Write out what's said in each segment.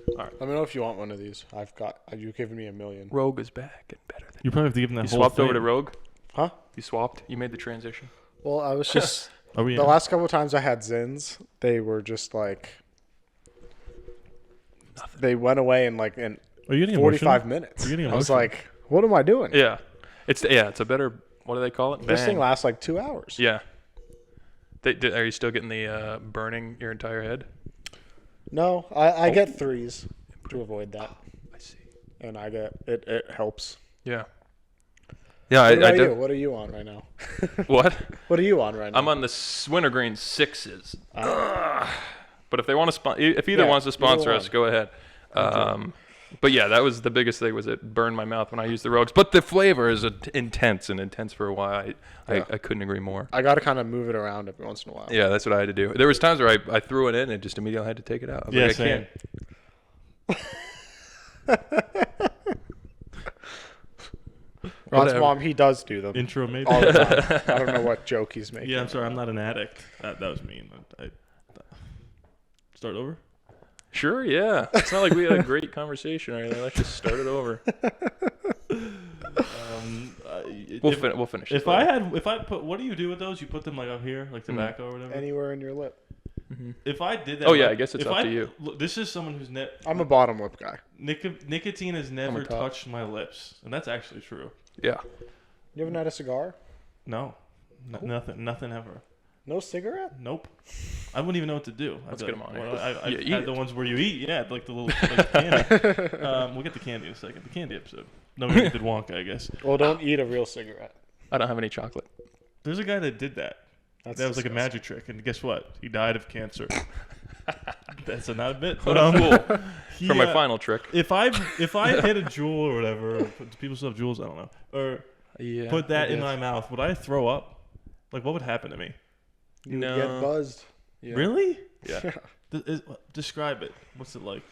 All right. Let me know if you want one of these. You've given me $1 million. Rogue is back and better than You probably have to give him that you whole swapped thing. over to Rogue? Huh? You swapped? You made the transition? Well, I was just Are we the in? last couple of times I had Zins, they were just like they went away in like in Are you getting 45 emotional? minutes. Are you getting I was emotional? like, what am I doing? Yeah. It's a better, what do they call it? This Bang. thing lasts like 2 hours. Yeah. Are you still getting the burning your entire head? No, I get 3s to avoid that. I see. And I get it helps. Yeah. Yeah, What about do. you? What are you on right now? What? What are you on right now? I'm on the wintergreen 6s. But if they want to if either wants to sponsor us, go ahead. But yeah, that was the biggest thing, was it burned my mouth when I used the Rogues. But the flavor is intense for a while. I couldn't agree more. I got to kind of move it around every once in a while. Yeah, that's what I had to do. There was times where I threw it in and just immediately had to take it out. I was like, I same. can't. Rod's Whatever. mom, he does do them Intro maybe? all the time. I don't know what joke he's making. Yeah, I'm sorry. I'm not an addict. That was mean. Start over? Sure, yeah. It's not like we had a great conversation or anything. Let's just start it over. We'll finish. If I put, what do you do with those? You put them like up here, like tobacco or whatever? Anywhere in your lip. If I did that. Oh, yeah, I guess it's up to you. Look, this is someone who's I'm a bottom lip guy. nicotine has never top. touched my lips. And that's actually true. Yeah. You haven't had a cigar? No. Nothing ever. No cigarette? Nope. I wouldn't even know what to do. Let's get 'em on here. I've Yeah, eat had it. the ones where you eat. Yeah, like the little candy. We'll get the candy in a second. The candy episode. No, we did Wonka, I guess. Well, don't eat a real cigarette. I don't have any chocolate. There's a guy that did that. That was like a magic trick, and guess what? He died of cancer. That's not a bit. What But, a fool. For my final trick. If I hit a jewel or whatever, or do people still have jewels? I don't know. Or Yeah. put that I in guess. my mouth, would I throw up? Like, what would happen to me? You No. get buzzed. Yeah. Really? Yeah. Describe it. What's it like?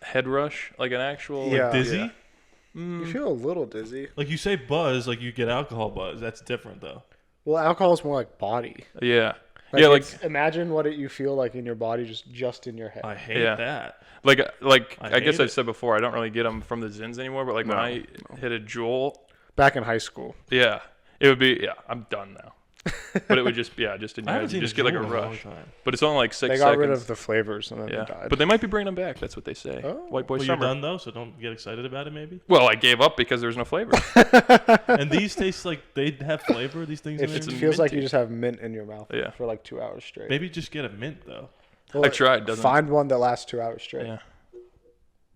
Head rush, like an actual. Yeah. Like dizzy? Yeah. You feel a little dizzy. Like you say buzz, like you get alcohol buzz. That's different though. Well, alcohol is more like body. Yeah. Like Yeah, like imagine what you feel like in your body, just in your head. I hate Yeah. that. I guess hate I've it. said before, I don't really get them from the Zins anymore. But like when I hit a Jewel, Back in high school. yeah, it would be. Yeah, I'm done now. But it would just in I your haven't head, you seen just a get like a Juul in long rush. time. But it's only like 6 They seconds. got rid of the flavors and then Yeah, they died. but they might be bringing them back. That's what they say. Oh. White boy Well, you're summer. done though, so don't get excited about it. Maybe. Well, I gave up because there's no flavor. And these taste like they have flavor. These things. It in there? feels like you minty. just have mint in your mouth Yeah. for like 2 hours straight. Maybe just get a mint though. Well, I tried. Doesn't. Find one that lasts 2 hours straight. Yeah.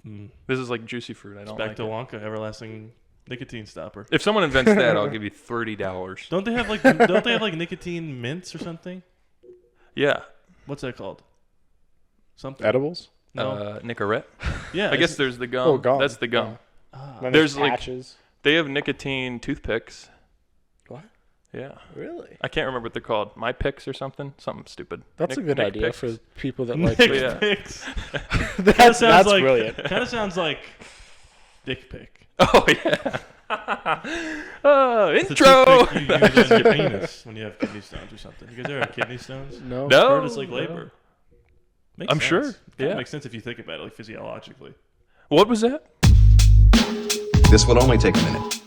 Mm. This is like juicy fruit. I don't Back like to it. Wonka, everlasting nicotine stopper. If someone invents that, I'll give you $30. Don't they have like nicotine mints or something? Yeah. What's that called? Something. Edibles? No. Nicorette. Yeah. I guess there's the gum. Oh, gum. That's the gum. Ah. Then There's, like- patches. They have nicotine toothpicks. What? Yeah. Really? I can't remember what they're called. My picks or something? Something stupid. That's a good Nick idea picks. for people that like Nick it. Yeah. pics. That's like, brilliant. Kind of sounds like dick pic. Oh, yeah. It's a Intro! toothpick you use on your penis when you have kidney stones or something. You guys ever have kidney stones? No. No. Heard it's like labor. Makes I'm sense. sure, Kinda yeah. makes sense if you think about it, like physiologically. What was that? This will only take a minute.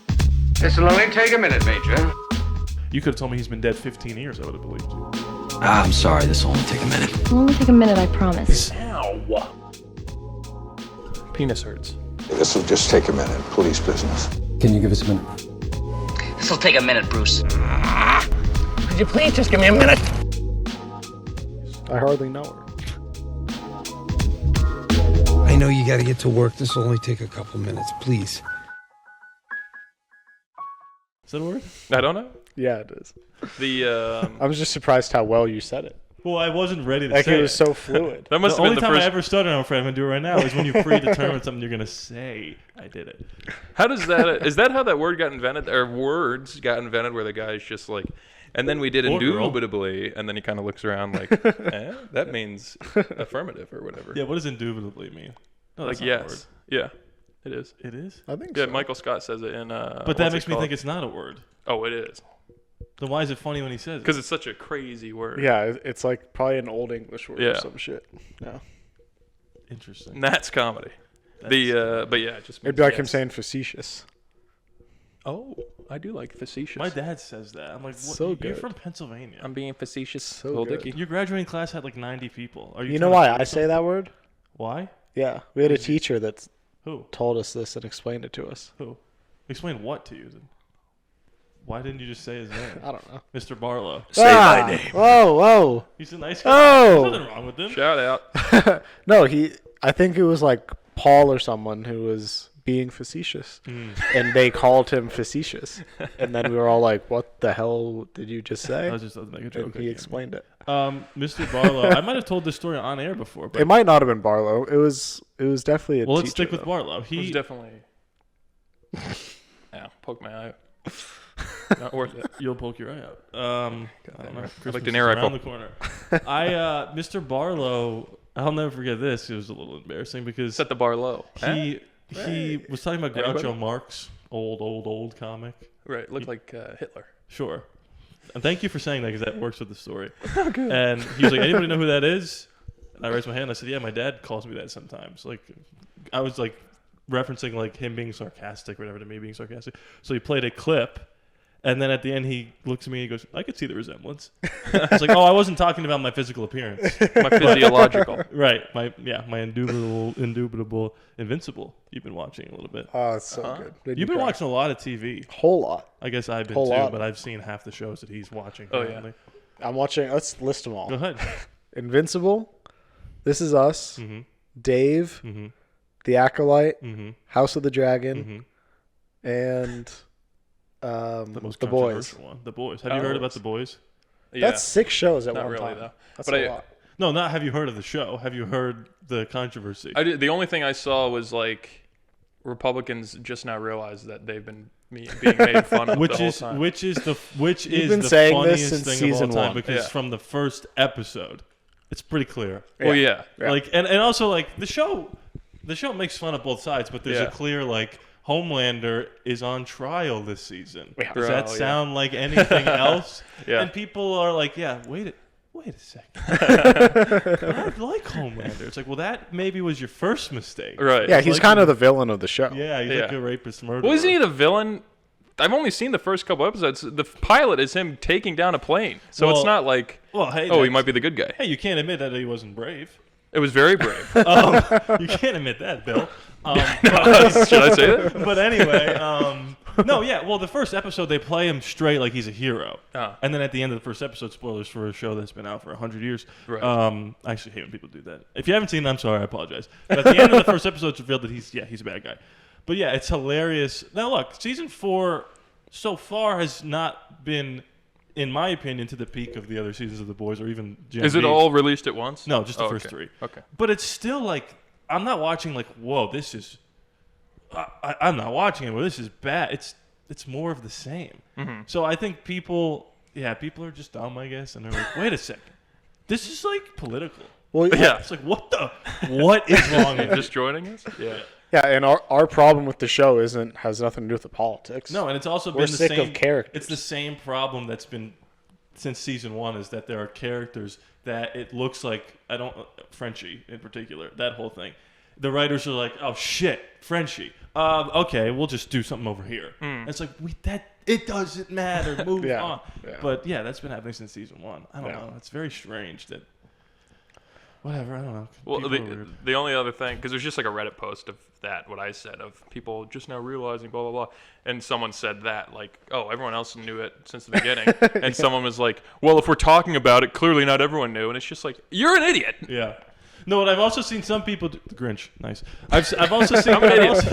This will only take a minute, Major. You could have told me he's been dead 15 years. I would have believed you. I'm sorry, this will only take a minute. It'll only take a minute, I promise. Penis hurts. This will just take a minute. Police business. Can you give us a minute? This'll take a minute, Bruce. Could you please just give me a minute? I hardly know her. I know you gotta get to work. This will only take a couple minutes, please. Is that a word? I don't know. Yeah, it is. The I was just surprised how well you said it. Well, I wasn't ready to Like say it was so fluid. that must The have only been the time first. I ever stutter, I'm afraid I'm going to do it right now, is when you predetermine something you're going to say. I did it. How does that? Is that how that word got invented? Or words got invented where the guy's just like, and then we did Or girl. indubitably, and then he kind of looks around like, that means affirmative or whatever. Yeah, what does indubitably mean? No, like that's not a word. yes, yeah, it is. It is? I think Yeah, so. Michael Scott says it in. But that makes me think it's not a word. Oh, it is Then why is it funny when he says it? because it's such a crazy word. Yeah, it's like probably an old English word Yeah. or some shit. No. Interesting. That's comedy. But yeah, it just It'd be like him saying facetious. Oh, I do like facetious. My dad says that. I'm like, what? So You're good. from Pennsylvania. I'm being facetious. So Little good. Dicky. Your graduating class had like 90 people. Are you? You know trying to why prove I say something? that word? Why? Yeah, we had a teacher that Who? told us this and explained it to us. Who? Explain what to you then? Why didn't you just say his name? I don't know. Mr. Barlow. Say my name. Whoa. He's a nice guy. Oh. There's nothing wrong with him. Shout out. No, I think it was like Paul or someone who was being facetious. And they called him facetious. And then we were all like, what the hell did you just say? I was just about to make a joke. And I he can't. explained it. Mr. Barlow. I might have told this story on air before, but It might not have been Barlow. It was definitely a well, let's teacher, stick with though. Barlow. It was He definitely. Yeah, poke my eye out. Not worth it. You'll poke your eye out. I don't know. I like Christmas the is near around rifle. the corner. Mr. Barlow. I'll never forget this. It was a little embarrassing because Set the bar low. he was talking about Groucho Anybody? Marx, old comic. Right, looked like Hitler. Sure. And thank you for saying that because that works with the story. And he was like, anybody know who that is? And I raised my hand and I said, yeah, my dad calls me that sometimes. Like, I was like referencing like him being sarcastic or whatever to me being sarcastic. So he played a clip. And then at the end, he looks at me and he goes, I could see the resemblance. It's like, oh, I wasn't talking about my physical appearance. My physiological. Right. My indubitable Invincible. You've been watching a little bit. Oh, it's so good. Made me You've been cry. watching a lot of TV. Whole lot. I guess I've been Whole too, lot. but I've seen half the shows that he's watching. Oh, yeah. currently. I'm watching. Let's list them all. Go ahead. Invincible, This Is Us, Mm-hmm. Dave, Mm-hmm. The Acolyte, Mm-hmm. House of the Dragon, and The most The Boys. controversial one. The Boys. Have you heard about The Boys? Yeah. That's 6 shows at Not one really, time. though. That's But a I- lot. No, not have you heard of the show. Have you heard the controversy? I did, the only thing I saw was like Republicans just now realize that they've been being made fun of the whole time. Which is the been the saying this funniest since thing season of all time 1. because Yeah. from the first episode, it's pretty clear. Well, yeah. Yeah. Like and also like the show makes fun of both sides, but there's Yeah. a clear like Homelander is on trial this season. Yeah. Does that Oh, yeah. sound like anything else? Yeah. And people are like, yeah, wait a second. I like Homelander. It's like, well, that maybe was your first mistake. Right. Yeah, he's like- kind of the villain of the show. Yeah, he's like Yeah. a rapist murderer. Well, isn't he the villain? I've only seen the first couple episodes. The pilot is him taking down a plane. So Well- it's not like, Well, hey, oh, he that's- might be the good guy. Hey, you can't admit that he wasn't brave. It was very brave. You can't admit that, Bill. Should I say that? But anyway, no, yeah. Well, the first episode they play him straight like he's a hero, and then at the end of the first episode, spoilers for a show that's been out for 100 years. Right. I actually hate when people do that. If you haven't seen it, I'm sorry, I apologize. But at the end of the first episode, it's revealed that he's a bad guy. But yeah, it's hilarious. Now look, season 4 so far has not been, in my opinion, to the peak of the other seasons of The Boys or even Gen Is it V. all released at once? No, just the Oh, first okay. 3. Okay. But it's still like I'm not watching like, whoa, this is. I'm not watching it. Well, this is bad. It's more of the same. Mm-hmm. So I think people are just dumb, I guess, and they're like, wait a second, this is like political. Well, Yeah. It's like what is wrong with Just joining us? Yeah. yeah, and our problem with the show has nothing to do with the politics. No, and it's also We're been the sick same of characters. It's the same problem that's been since season 1 is that there are characters that it looks like Frenchie in particular, that whole thing. The writers are like, oh shit, Frenchie. Okay, we'll just do something over here. And it's like it doesn't matter. Move Yeah, on. yeah. But yeah, that's been happening since season 1. I don't Yeah. know. It's very strange that. Whatever, I don't know. Well, People are weird. the only other thing, because there's just like a Reddit post of that, what I said, of people just now realizing blah, blah, blah. And someone said that, like, oh, everyone else knew it since the beginning. And someone was like, well, if we're talking about it, clearly not everyone knew. And it's just like, you're an idiot. Yeah. No, and I've also seen some people the Grinch. Nice. I've also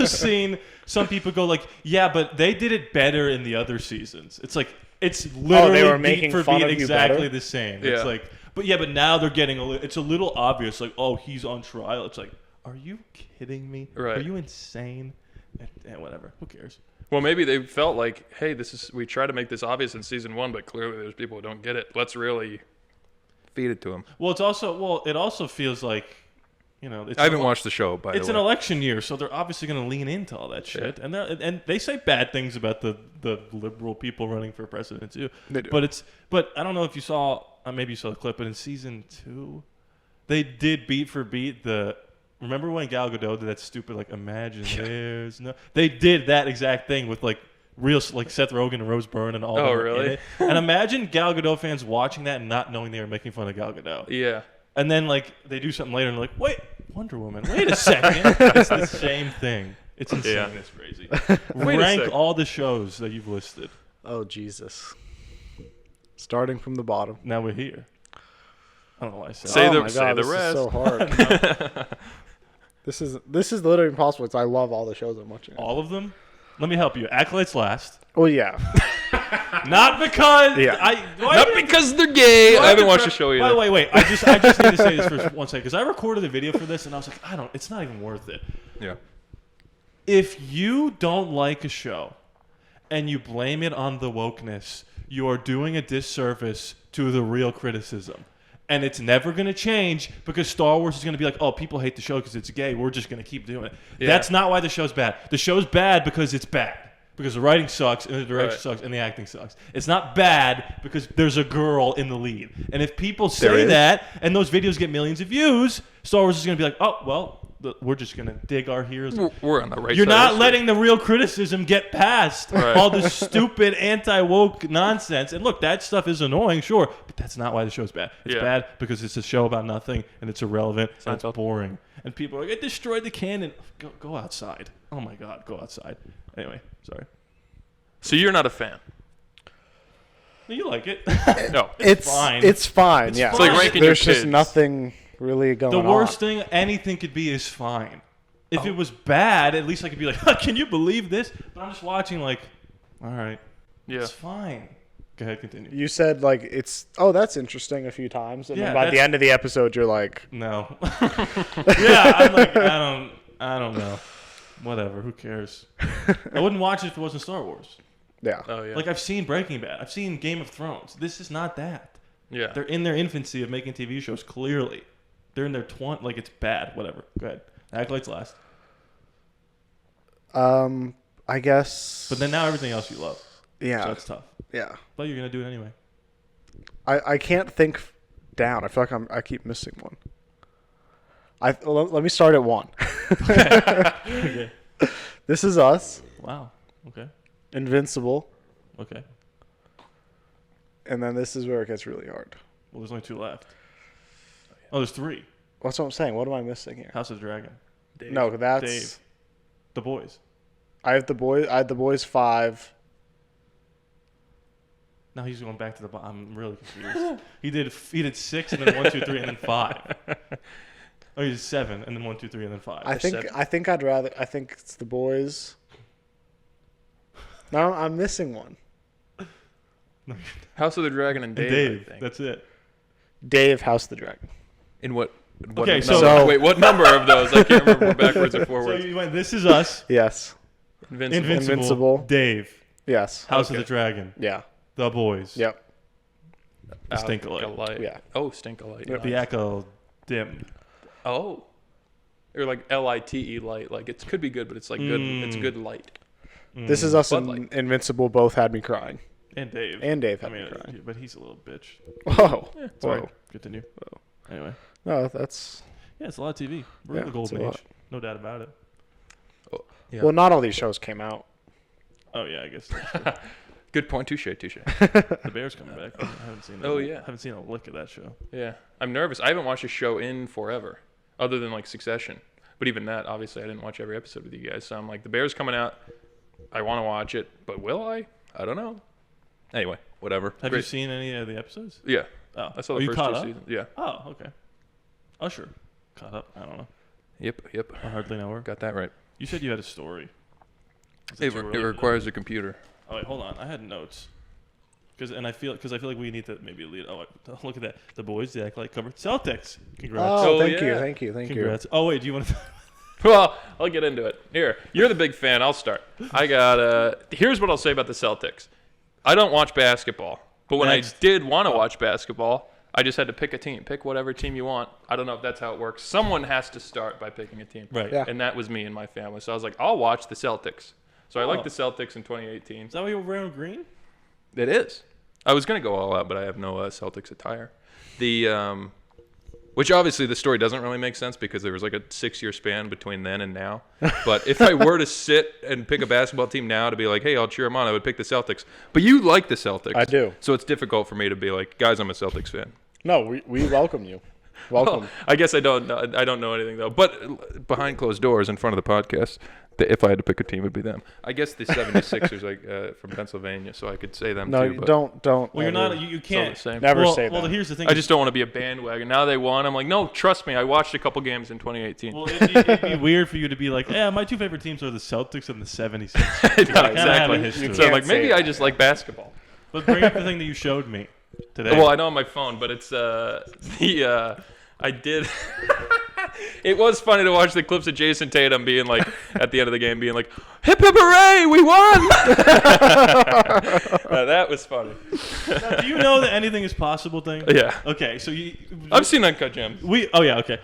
seen some people go like, yeah, but they did it better in the other seasons. It's like it's literally were beat making for fun beat of you exactly better? the same. Yeah. It's like, but now they're getting it's a little obvious. Like, oh, he's on trial. It's like, are you kidding me? Right. Are you insane? And whatever. Who cares? Well, maybe they felt like, hey, we try to make this obvious in season 1, but clearly there's people who don't get it. Let's really feed it to them. Well, it also feels like, it's I haven't watched the show, by the way. It's an election year, so they're obviously going to lean into all that shit, and they say bad things about the liberal people running for president too. They do. But I don't know if you saw, maybe you saw the clip, but in season 2, they did beat for beat the Remember when Gal Gadot did that stupid like imagine there's no? They did that exact thing with like real like Seth Rogen and Rose Byrne and all. Oh, that were really? in it. And imagine Gal Gadot fans watching that and not knowing they were making fun of Gal Gadot. Yeah. And then like they do something later and they're like, wait, Wonder Woman. Wait a second. It's the same thing. It's insane. Yeah. It's crazy. Wait a Rank sec. all the shows that you've listed. Oh Jesus. Starting from the bottom. Now we're here. I don't know why I said Say Oh the- my say God, the this rest. is so hard. This is literally impossible because I love all the shows I'm watching. all of them. Let me help you. Acolyte's last. Well, yeah. Not because Yeah. Not because they're gay. I haven't watched the show either. Wait. I just need to say this for 1 second because I recorded a video for this and I was like, it's not even worth it. Yeah. If you don't like a show and you blame it on the wokeness, you are doing a disservice to the real criticism. And it's never going to change because Star Wars is going to be like, oh, people hate the show because it's gay. We're just going to keep doing it. Yeah. That's not why the show's bad. The show's bad because it's bad. Because the writing sucks and the direction sucks and the acting sucks. It's not bad because there's a girl in the lead. And if people say that and those videos get millions of views, Star Wars is going to be like, oh, well, we're just going to dig our heels. We're on the right You're side. not of letting the real criticism get past all this stupid anti-woke nonsense. And look, that stuff is annoying, sure, but that's not why the show's bad. It's bad because it's a show about nothing and it's irrelevant and it's boring. And people are like, it destroyed the canon. Go outside. Oh my God, go outside. Anyway, sorry. So you're not a fan? You like it? No. It's fine. It's fine. Yeah. It's like ranking your There's just kids. nothing really going The on. worst thing anything could be is fine. If it was bad, at least I could be like, can you believe this? But I'm just watching like, all right, Yeah. it's fine. Go ahead, continue. You said like that's interesting a few times, and Yeah, then by the that's- end of the episode, you're like, No. Yeah, I'm like, I don't know. Whatever, who cares? I wouldn't watch it if it wasn't Star Wars. yeah. Oh yeah. Like I've seen Breaking Bad. I've seen Game of Thrones. This is not that. Yeah. They're in their infancy of making TV shows, clearly. They're in their 20s. Like, it's bad. Whatever. Go ahead. Acolyte's last. I guess. But then now everything else you love. Yeah. So it's tough. Yeah. But you're going to do it anyway. I can't think down. I feel like I keep missing one. Let me start at 1. Okay. This Is Us, Wow. Okay. Invincible, Okay. and then this is where it gets really hard. Well, there's only 2 left. Oh, there's 3. That's what I'm saying. What am I missing here? House of the Dragon. No, that's Dave. The Boys. I have the boys 5. Now he's going back to the bottom. I'm really confused. he did 6 and then 1, 2, 3 and then 5. Oh, he did 7 and then 1, 2, 3 and then 5. I think it's the boys. No, I'm missing one. House of the Dragon and Dave. I think. That's it. Dave, House of the Dragon. In what? Okay, number? so- Wait, what number of those? I can't remember backwards or So forwards. you went, This Is Us. Yes. Invincible. Invincible. Dave. Yes. House of the Dragon. Yeah. The Boys. Yep. Stinkalite. Yeah. Oh, Stinkalite. The Echo Dim. Oh. Or like LITE light. Like it could be good, but it's like good. It's good light. This Is Us Bud and Light. Invincible both had me crying. And Dave. And Dave I had mean, me crying. but he's a little bitch. Whoa. Sorry. Whoa. Continue. Anyway. No, that's. Yeah, it's a lot of TV. We're in Yeah, the golden it's a age. lot. No doubt about it. Oh, yeah. Well, not all these shows came out. Oh, yeah, I guess. That's true. Good point. Touche. The Bears coming back. I haven't seen that. Oh, yeah. haven't seen a lick of that show. Yeah. I'm nervous. I haven't watched a show in forever, other than like Succession. But even that, obviously, I didn't watch every episode with you guys. So I'm like, the Bears coming out. I want to watch it, but will I? I don't know. Anyway, whatever. Have Great. you seen any of the episodes? Yeah. Oh. I saw Are the you first caught 2 up? seasons. Yeah. Oh, okay. Usher. Caught up. I don't know. Yep. I hardly know her. Got that right. You said you had a story. Is It too early for that? requires a computer. Oh, wait, hold on. I had notes. Because I feel like we need to maybe lead. Oh, wait, look at that. The Boys, the Acolyte covered Celtics. Congrats. Oh, Oh, thank yeah. you. Congrats. Oh, wait, do you want to? Well, I'll get into it. Here, you're the big fan. I'll start. I got. Here's what I'll say about the Celtics. I don't watch basketball, but when Next. I did want to watch basketball, I just had to pick a team. Pick whatever team you want. I don't know if that's how it works. Someone has to start by picking a team. Right. Yeah. And that was me and my family. So I was like, I'll watch the Celtics. So I Oh. like the Celtics in 2018. Is that why you were wearing green? It is. I was gonna go all out, but I have no Celtics attire. The Which obviously the story doesn't really make sense because there was like a 6-year span between then and now. But if I were to sit and pick a basketball team now to be like, hey, I'll cheer them on, I would pick the Celtics. But you like the Celtics. I do. So it's difficult for me to be like, guys, I'm a Celtics fan. No, we welcome you. Welcome. Well, I guess I don't know anything though. But behind closed doors, in front of the podcast, if I had to pick a team, it would be them. I guess the 76ers from Pennsylvania, so I could say them no, too. No, don't. Well, you're not. You can't. Never say that. Well, here's the thing. I just don't want to be a bandwagon. Now they won. I'm like, no, trust me. I watched a couple games in 2018. Well, it'd be weird for you to be like, yeah, my 2 favorite teams are the Celtics and the 76ers. No, exactly. So I'm like, maybe I just like basketball. But bring up the thing that you showed me today. Well, I know on my phone, but it's I did. It was funny to watch the clips of Jason Tatum being like, at the end of the game, being like, hip hip hooray, we won! That was funny. Now, do you know that anything is possible thing? Yeah. Okay, so I've seen Uncut Gems. Okay.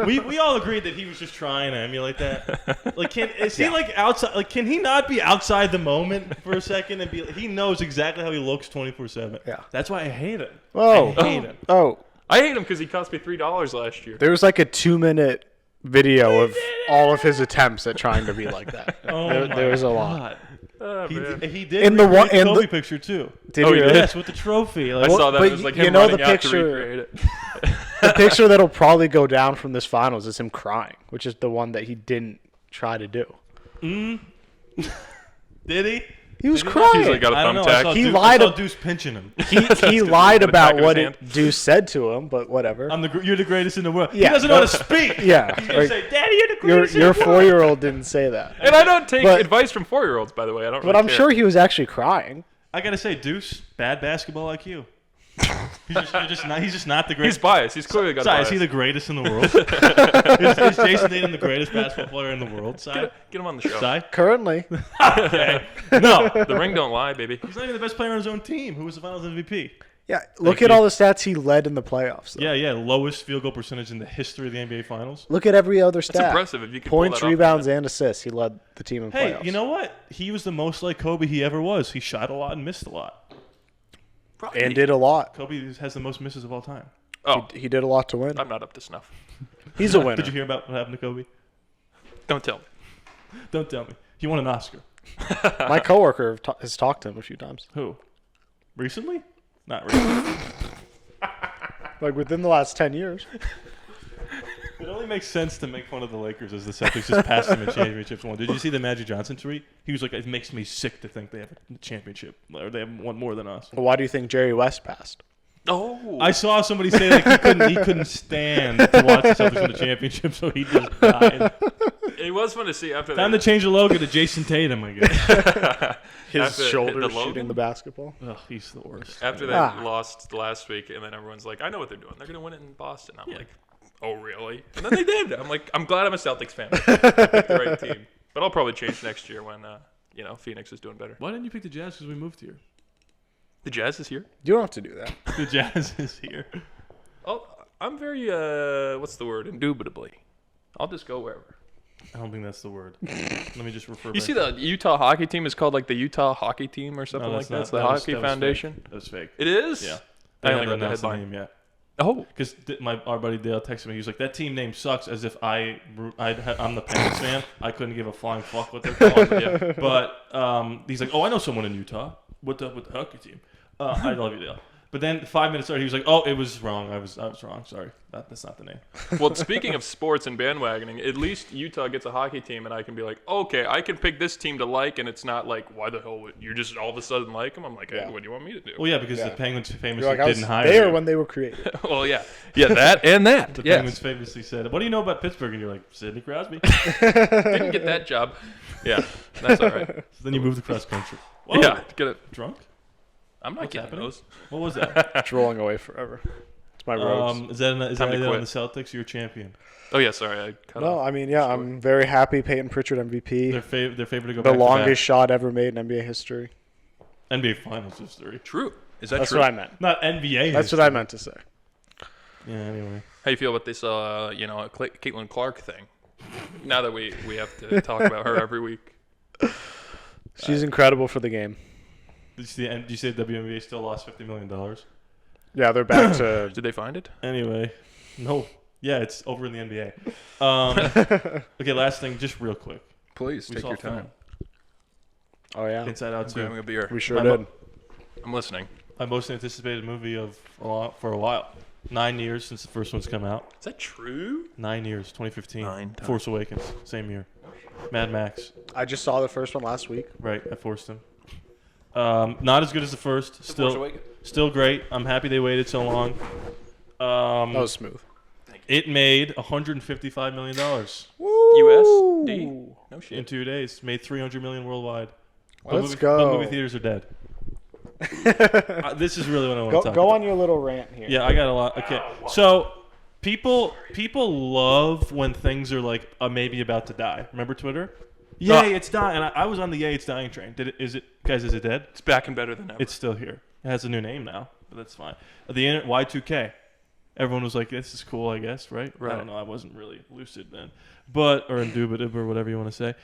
We all agreed that he was just trying to emulate that. Like, is he like outside? Like, can he not be outside the moment for a second and be? He knows exactly how he looks 24/7. Yeah. That's why I hate him. Oh. I hate him. Oh. I hate him because he cost me $3 last year. There was like a 2-minute video of all of his attempts at trying to be like that. There was a lot. Oh, He did In the recreate in Kobe the picture too. Did he really? Yes, with the trophy. Like, I saw that. but It was like you him know the running out to picture- recreate it. The picture that'll probably go down from this finals is him crying, which is the one that he didn't try to do. Did he? He was He's crying. like got a I don't know. thumbtack. He I lied saw ab- Deuce pinching him. He lied the about back of what his Deuce said to him, but whatever. You're the greatest in the world. Yeah, he doesn't know how to speak. Yeah, He's gonna like, say, "Daddy, you're the your greatest in the world." 4-year-old didn't say that. And I don't take But- advice from 4-year-olds, by the way. I don't. But really I'm care. sure he was actually crying. I gotta say, Deuce, bad basketball IQ. He's just not the He's greatest. biased. He's clearly got Sorry, bias. is he the greatest in the world? is Jason Tatum the greatest basketball player in the world? Si? Get him on the show. Si? Currently. Okay. No, The ring don't lie, baby. he's not even the best player on his own team. Who was the Finals MVP? Yeah, look at you. all the stats he led in the playoffs. Though. Yeah, lowest field goal percentage in the history of the NBA Finals. Look at every other stat. That's impressive if you can pull Points, that off. rebounds, and assists. He led the team in Hey, playoffs. you know what? He was the most like Kobe he ever was. He shot a lot and missed a lot. And did a lot. Kobe has the most misses of all time. Oh, He did a lot to win. I'm not up to snuff. He's a winner. Did you hear about what happened to Kobe? Don't tell me. Don't tell me. He won an Oscar. My coworker has talked to him a few times. Who? Recently? Not recently. Like within the last 10 years. It only makes sense to make fun of the Lakers as the Celtics just passed them a championship. Did you see the Magic Johnson tweet? He was like, "It makes me sick to think they have a championship, or they have one more than us." Well, why do you think Jerry West passed? Oh, I saw somebody say like he couldn't stand to watch the Celtics win the championship, so he just died. it was fun to see after Time that. to change the logo to Jason Tatum, I guess. His After shoulders the logo? shooting the basketball. Ugh, he's the worst. After they Ah. lost last week, and then everyone's like, "I know what they're doing. They're gonna win it in Boston." I'm like, "Oh, really?" And then they did. I'm like, "I'm glad I'm a Celtics fan. I picked the right team." But I'll probably change next year when Phoenix is doing better. Why didn't you pick the Jazz? Because we moved here. The Jazz is here. You don't have to do that. The Jazz is here. Oh, I'm very what's the word? Indubitably. I'll just go wherever. I don't think that's the word. Let me just refer. You back see to the Utah hockey team is called like the Utah Hockey Team or something like that. It's the Hockey Foundation. That was fake. It is. Yeah. I They only haven't read the announced the headline. name yet. Oh, Because our buddy Dale texted me. He was like, "That team name sucks." As if I'm the Penguins fan. I couldn't give a flying fuck what they're calling. But he's like, "Oh, I know someone in Utah with the hockey team." I love you, Dale. But then 5 minutes later, he was like, "Oh, it was wrong. I was wrong. Sorry, that's not the name." well, speaking of sports and bandwagoning, at least Utah gets a hockey team, and I can be like, okay, I can pick this team to like, and it's not like, why the hell would you just all of a sudden like them? I'm like, hey, what do you want me to do? Well, yeah, because the Yeah. Penguins famously You're like, I was didn't hire there you. when they were created. Well, yeah, that and that. The yes. Penguins famously said, "What do you know about Pittsburgh?" And you're like, "Sidney Crosby." Didn't get that job. Yeah, that's all right. So then you moved across country. Whoa, Yeah, get it. drunk? I'm not What's getting happening? those. What was that? It's rolling away forever. It's my robes. Is that on the Time to quit. Celtics? You're a champion. Oh yeah, sorry, I cut No, off. I mean, yeah, I'm very happy. Peyton Pritchard MVP. They're favored to go The back longest shot ever made in NBA history. to back. NBA Finals history. True. Is that That's true? what I meant. Not NBA. That's what I meant to say. Yeah. Anyway. How you feel about this? Caitlin Clark thing. Now that we have to talk about her every week. She's incredible for the game. Did you say WNBA still lost $50 million? Yeah, they're back to. Did they find it? Anyway, No. Yeah, it's over in the NBA. Okay, last thing, just real quick. Please We take saw your film. time. Oh yeah, Inside Out I'm 2. grabbing a beer. we sure I'm did. I'm listening. My most anticipated movie for a while. 9 years since the first one's come out. Is that true? 9 years, 2015. 9 times. Force Awakens, same year. Mad Max, I just saw the first one last week. right? I forced him. Not as good as the first. Still great. I'm happy they waited so long. That was smooth. It made $155 million USD? No shit. in 2 days. Made $300 million worldwide. Let's But go. movie theaters are dead. This is really what I want Go, to talk go about. on your little rant here. Yeah, I got a lot. Okay, so people love when things are like maybe about to die. Remember Twitter? Yay, it's dying. And I was on the yay, it's dying train. Is it dead? It's back and better than ever. It's still here. It has a new name now, but that's fine. Y2K. Everyone was like, "This is cool, I guess." Right? I Right. don't know. I wasn't really lucid then, or indubitive or whatever you want to say.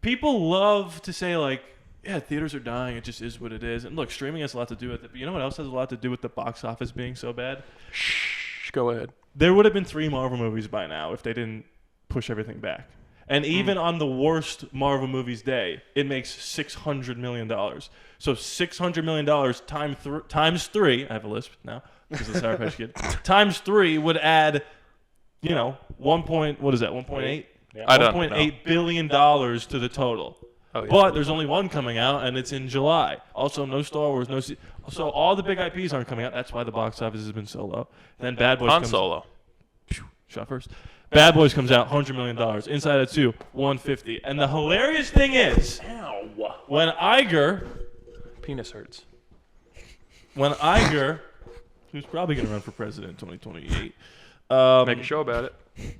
People love to say like, "Yeah, theaters are dying. It just is what it is." And look, streaming has a lot to do with it. But you know what else has a lot to do with the box office being so bad? Shh, go ahead. There would have been 3 Marvel movies by now if they didn't push everything back. And even on the worst Marvel movies day, it makes $600 million. So $600 million times 3, I have a lisp now because of the Sour Patch Kid, times 3 would add, what is that, 1.8? I don't know. $1.8 billion to the total. Oh, yeah. But there's only one coming out, and it's in July. Also, no Star Wars, so all the big IPs aren't coming out. That's why the box office has been so low. Then Bad Boys Han comes Solo. Shot first. Bad Boys comes out, $100 million. Inside Out 2, $150. And the hilarious thing is, when Iger, Penis hurts. who's probably going to run for president in 2028, Make a show about it.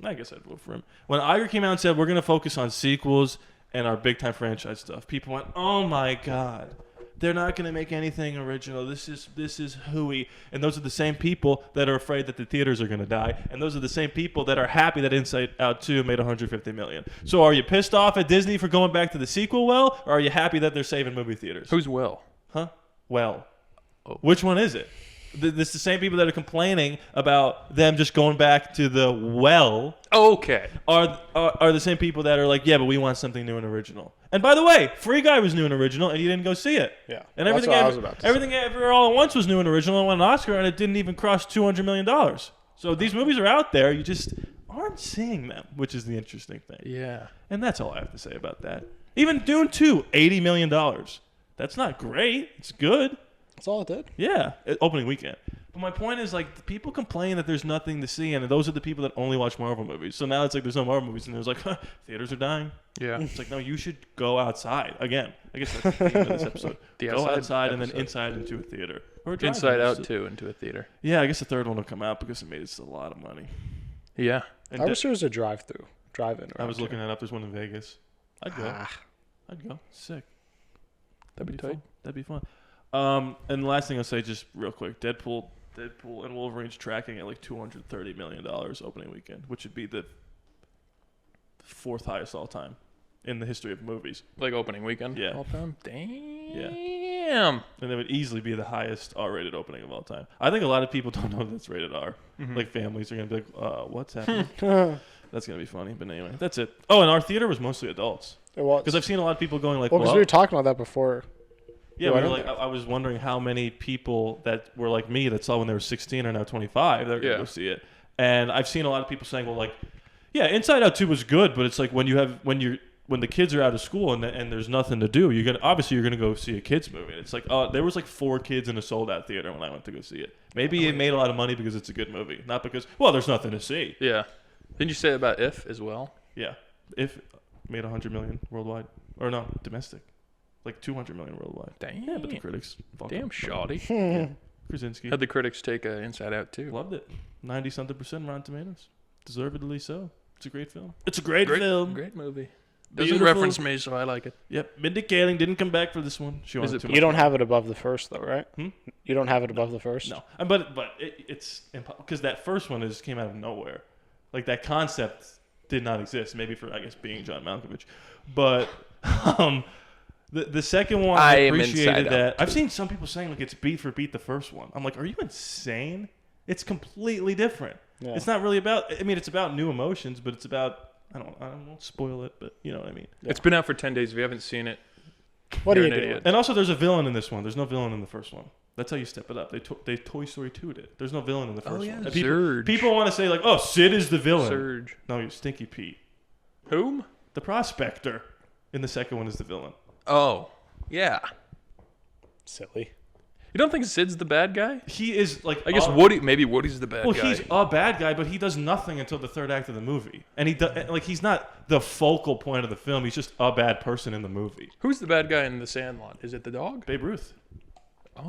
I guess I'd vote for him. When Iger came out and said, we're going to focus on sequels and our big-time franchise stuff, people went, oh my God. They're not going to make anything original. This is hooey. And those are the same people that are afraid that the theaters are going to die. And those are the same people that are happy that Inside Out 2 made $150 million. So are you pissed off at Disney for going back to the sequel well? Or are you happy that they're saving movie theaters? Who's Will? Huh? Well. Which one is it? This the same people that are complaining about them just going back to the well Okay. are the same people that are like, yeah, but we want something new and original. And by the way, Free Guy was new and original, and you didn't go see it. Yeah. And That's everything, what I was about to say. everything ever all at once was new and original and won an Oscar, and it didn't even cross $200 million. So these movies are out there, you just aren't seeing them, which is the interesting thing. Yeah. And that's all I have to say about that. Even Dune 2, $80 million. That's not great. It's good. That's all it did. Yeah, opening weekend. But my point is, like, the people complain that there's nothing to see, and those are the people that only watch Marvel movies. So now it's like there's no Marvel movies, and there's like, theaters are dying. Yeah. It's like, no, you should go outside. Again, I guess that's the theme of this episode. The Go outside outside and then episode. inside into a theater. Or a drive-in. Inside Out So- 2 into a theater. Yeah, I guess the third one will come out because it made us a lot of money. Yeah. And I wish there was a drive-in. I was looking that up. There's one in Vegas. I'd go. Ah. I'd go. Sick. That'd be tight. Fun. That'd be fun. And the last thing I'll say, just real quick, Deadpool and Wolverine's tracking at like $230 million opening weekend, which would be the 4th highest all time in the history of movies. Like opening weekend? Yeah. All time? Damn. And it would easily be the highest R-rated opening of all time. I think a lot of people don't know that it's rated R. Mm-hmm. Like families are going to be like, what's happening? That's going to be funny. But anyway, that's it. Oh, and our theater was mostly adults. It was. Because I've seen a lot of people going like, Well, because we were talking about that before. yeah, Why we were don't like, I was wondering how many people that were like me that saw when they were 16 are now 25 that are going to Yeah. go see it. And I've seen a lot of people saying, well, like, yeah, Inside Out 2 was good, but it's like when the kids are out of school and there's nothing to do, you're gonna go see a kids movie. And it's like, there was like 4 kids in a sold out theater when I went to go see it. Maybe it made a lot of money because it's a good movie, not because there's nothing to see. Yeah. Didn't you say about If as well? Yeah, if made 100 million worldwide, or no, domestic, like 200 million worldwide. Damn. Yeah, but the critics, fuck Damn them. shoddy. Yeah. Krasinski How'd the critics take Inside Out too? loved it. 90-something% Rotten Tomatoes, deservedly so. It's a great film. It's a great film. Great movie. Doesn't Beautiful. reference me, so I like it. Yep. Mindy Kaling didn't come back for this one. She wanted it- too You much don't money. have it above the first, though, right? Hmm? You don't have it above the first? No, but it's because that first one came out of nowhere. Like that concept did not exist. Maybe for, I guess, being John Malkovich, but the second one I am appreciated Inside that. Out. I've seen some people saying like it's beat for beat the first one. I'm like, are you insane? It's completely different. Yeah. It's not really about. I mean, it's about new emotions, but it's about. I won't spoil it, but you know what I mean. It's been out for 10 days. If you haven't seen it, What are you're you an doing? idiot. And also, there's a villain in this one. There's no villain in the first one. That's how you step it up. They Toy Story 2'd it. There's no villain in the first one. And Surge. people want to say like, oh, Sid is the villain. Surge. No, you're Stinky Pete. Whom? The prospector in the second one is the villain. Oh, yeah. Silly. You don't think Sid's the bad guy? He is like. I guess maybe Woody's the bad guy. Well, he's a bad guy, but he does nothing until the third act of the movie, and he's not the focal point of the film. He's just a bad person in the movie. Who's the bad guy in The Sandlot? Is it the dog? Babe Ruth.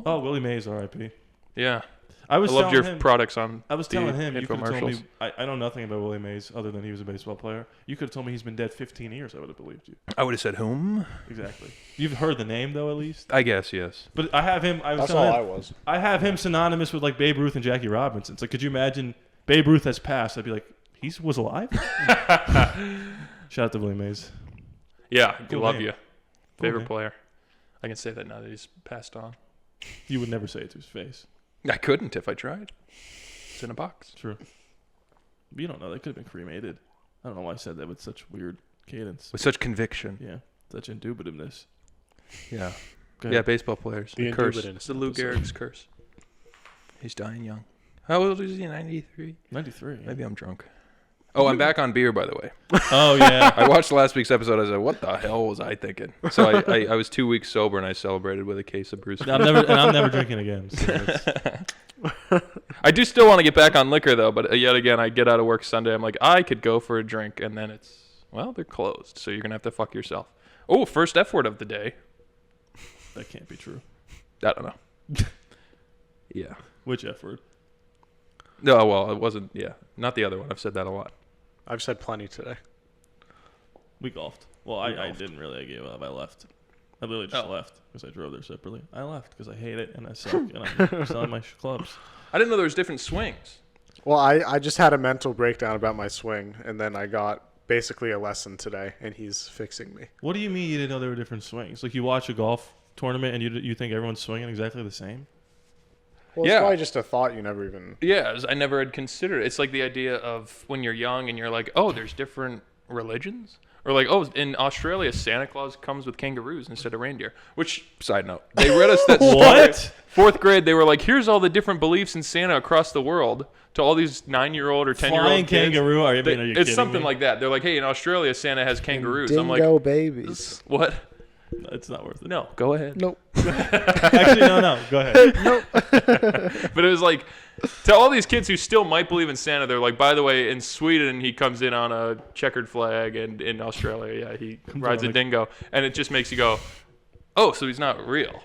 Oh, Willie Mays, R.I.P. Yeah. I loved your products on. I was telling him, you could have told infomercials. me. I know nothing about Willie Mays other than he was a baseball player. You could have told me he's been dead 15 years. I would have believed you. I would have said whom? Exactly. You've heard the name though, at least. I guess yes. But I have him. That's all I was. I have him synonymous with like Babe Ruth and Jackie Robinson. So could you imagine Babe Ruth has passed? I'd be like, he was alive. Shout out to Willie Mays. Yeah, Cool love name. you. Cool Favorite name. player. I can say that now that he's passed on. You would never say it to his face. I couldn't if I tried. It's in a box. True. But you don't know. They could have been cremated. I don't know why I said that with such weird cadence. With such conviction. Yeah, such indubitiveness. Yeah. Go Yeah, ahead. baseball players. The The curse. indubitable It's the Lou episode. Gehrig's curse. He's dying young. How old is he? 93? 93. Yeah. Maybe I'm drunk. Oh, I'm back on beer, by the way. Oh yeah. I watched last week's episode. I said, what the hell was I thinking? So I was 2 weeks sober, and I celebrated with a case of Bruce. I'm never drinking again. So it's- I do still want to get back on liquor, though, but yet again, I get out of work Sunday. I'm like, I could go for a drink, and then they're closed, so you're going to have to fuck yourself. Oh, first F word of the day. that can't be true. I don't know. Yeah. Which F word? No, well, it wasn't, yeah. Not the other one. I've said that a lot. I've said plenty today. We golfed. Well, I didn't really. I gave up. I left. I literally just left because I drove there separately. I left because I hate it and I suck and I'm selling my clubs. I didn't know there was different swings. Well, I just had a mental breakdown about my swing, and then I got basically a lesson today, and he's fixing me. What do you mean you didn't know there were different swings? Like you watch a golf tournament and you think everyone's swinging exactly the same? Well, it's Yeah. probably just a thought you never even... Yeah, I never had considered it. It's like the idea of when you're young and you're like, oh, there's different religions? Or like, oh, in Australia, Santa Claus comes with kangaroos instead of reindeer. Which, side note, they read us that What? Fourth grade, they were like, here's all the different beliefs in Santa across the world to all these 9-year-old or 10-year-old Flying kids. kangaroo? Are you They- kidding it's something me? like that. They're like, hey, in Australia, Santa has kangaroos. I'm Dingo like, babies. what? It's not worth it. No, go ahead. Nope. Actually, no. Go ahead. But it was like, to all these kids who still might believe in Santa, they're like, by the way, in Sweden, he comes in on a checkered flag, and in Australia, yeah, he rides a dingo. And it just makes you go, oh, so he's not real.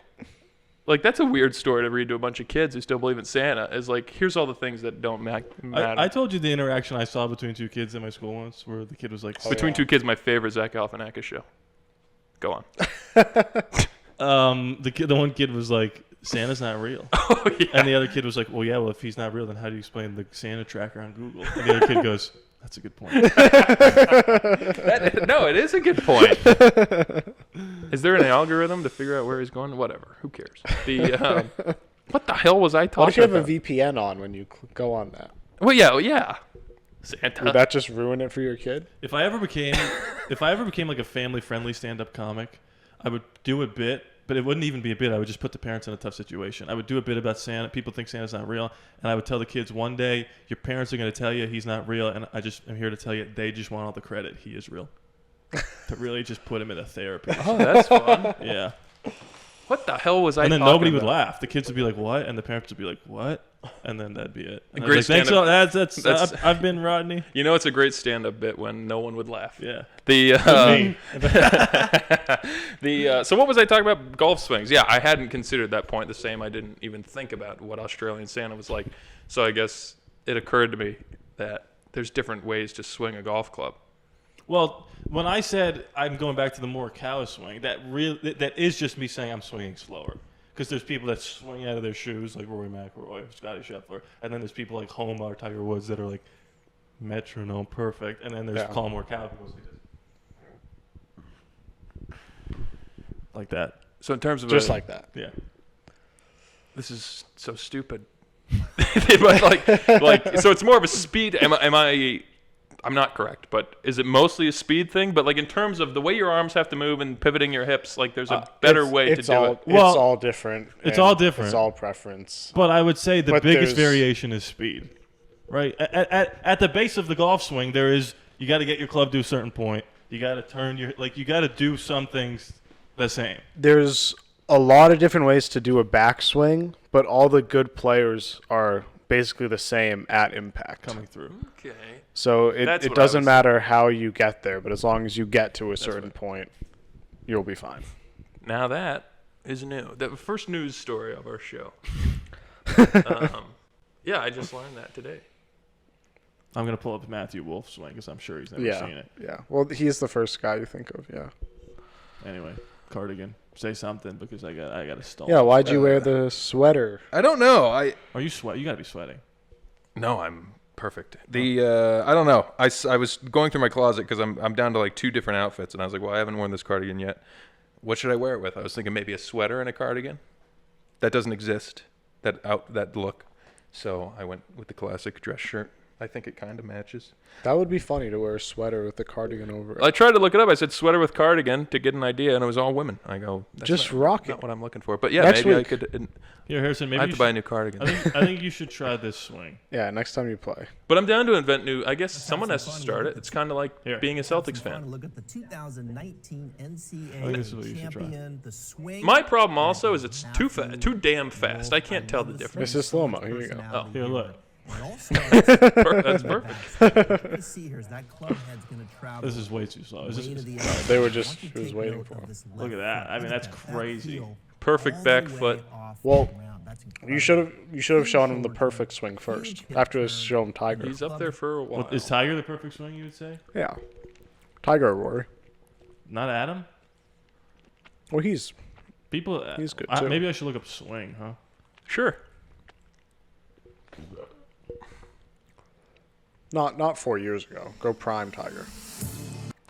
Like, that's a weird story to read to a bunch of kids who still believe in Santa. Is like, here's all the things that don't matter. I told you the interaction I saw between two kids in my school once where the kid was like... Between two kids, my favorite Zach Galifianakis show. Go on. The one kid was like, Santa's not real. Oh, yeah. And the other kid was like, well, yeah, well, if he's not real, then how do you explain the Santa tracker on Google? And the other kid goes, that's a good point. No, it is a good point. Is there an algorithm to figure out where he's going? Whatever. Who cares? What the hell was I talking Why don't you have about? a VPN on when you go on that? Well, yeah. Santa. Would that just ruin it for your kid? If I ever became like a family-friendly stand-up comic, I would do a bit, but it wouldn't even be a bit. I would just put the parents in a tough situation. I would do a bit about Santa. People think Santa's not real, and I would tell the kids one day, your parents are going to tell you he's not real, and I just am here to tell you they just want all the credit. He is real. To really just put him in a therapy. Oh, that's fun. Yeah. What the hell was I And then talking nobody would about? laugh. The kids would be like, "What?" And the parents would be like, "What?" And then that'd be it. And great I was like, thanks. stand-up- That's I've been Rodney. You know, it's a great stand-up bit when no one would laugh. Yeah. So what was I talking about? Golf swings. Yeah, I hadn't considered that point the same. I didn't even think about what Australian Santa was like. So I guess it occurred to me that there's different ways to swing a golf club. Well, when I said I'm going back to the Morikawa swing, that is just me saying I'm swinging slower. Because there's people that swing out of their shoes like Rory McIlroy, Scotty Scheffler, and then there's people like Homa or Tiger Woods that are like metronome perfect, and then there's Colin Morikawa who goes like that. So in terms of Just like that. Yeah. this is so stupid. But like, so it's more of a speed. I'm not correct, but is it mostly a speed thing? But like in terms of the way your arms have to move and pivoting your hips, like there's a better way to do it. Well, it's all different. It's all different. It's all preference. But I would say the biggest there's- variation is speed, right? At the base of the golf swing, there is you got to get your club to a certain point. You got to turn you got to do some things the same. There's a lot of different ways to do a backswing, but all the good players are basically the same at impact. Coming through. Okay. So That's it what I doesn't was- matter how you get there, but as long as you get to a certain point, you'll be fine. Now that is new. The first news story of our show. Yeah, I just learned that today. I'm gonna pull up Matthew Wolf's swing because I'm sure he's never seen it. Yeah. Well, he's the first guy you think of. Yeah. Anyway, Cardigan, say something because I got a stall. Yeah. Why'd you wear the sweater? I don't know. Are you sweat? You gotta be sweating. No, I'm perfect. I don't know. I was going through my closet because I'm down to like 2 different outfits, and I was like, well, I haven't worn this cardigan yet. What should I wear it with? I was thinking maybe a sweater and a cardigan. That doesn't exist. That look. So I went with the classic dress shirt. I think it kind of matches. That would be funny to wear a sweater with a cardigan over it. I tried to look it up. I said sweater with cardigan to get an idea, and it was all women. I go, that's Just not, rock not it. what I'm looking for. But yeah, Next maybe week. I could. Here, Harrison, maybe I have you to buy a should- new cardigan. I think you should try this swing. Yeah. Next time you play. But I'm down to invent new. I guess someone has to start it. It's kind of like Here. being a Celtics fan. Look at the 2019 I think this is what you should try. champion, the swing. My problem also is it's too damn fast. I can't tell the difference. This is slow-mo. Here you go. Oh. Here, look. That's perfect. See here is that club head's gonna travel This is way too slow. Is way to this, the edge. They were just. Once you He was take waiting note for of him. this Look at left that. I mean, that's impact, that crazy. feel Perfect all back the way foot. off Well, the ground. That's You incredible. should have shown him the perfect swing first. After show him Tiger. He's up there for a while. is Tiger the perfect swing? You would say? Yeah. Tiger or Rory. Not Adam. Well, he's People. He's good, too. Maybe I should look up swing, huh? Sure. not 4 years ago. Go prime Tiger.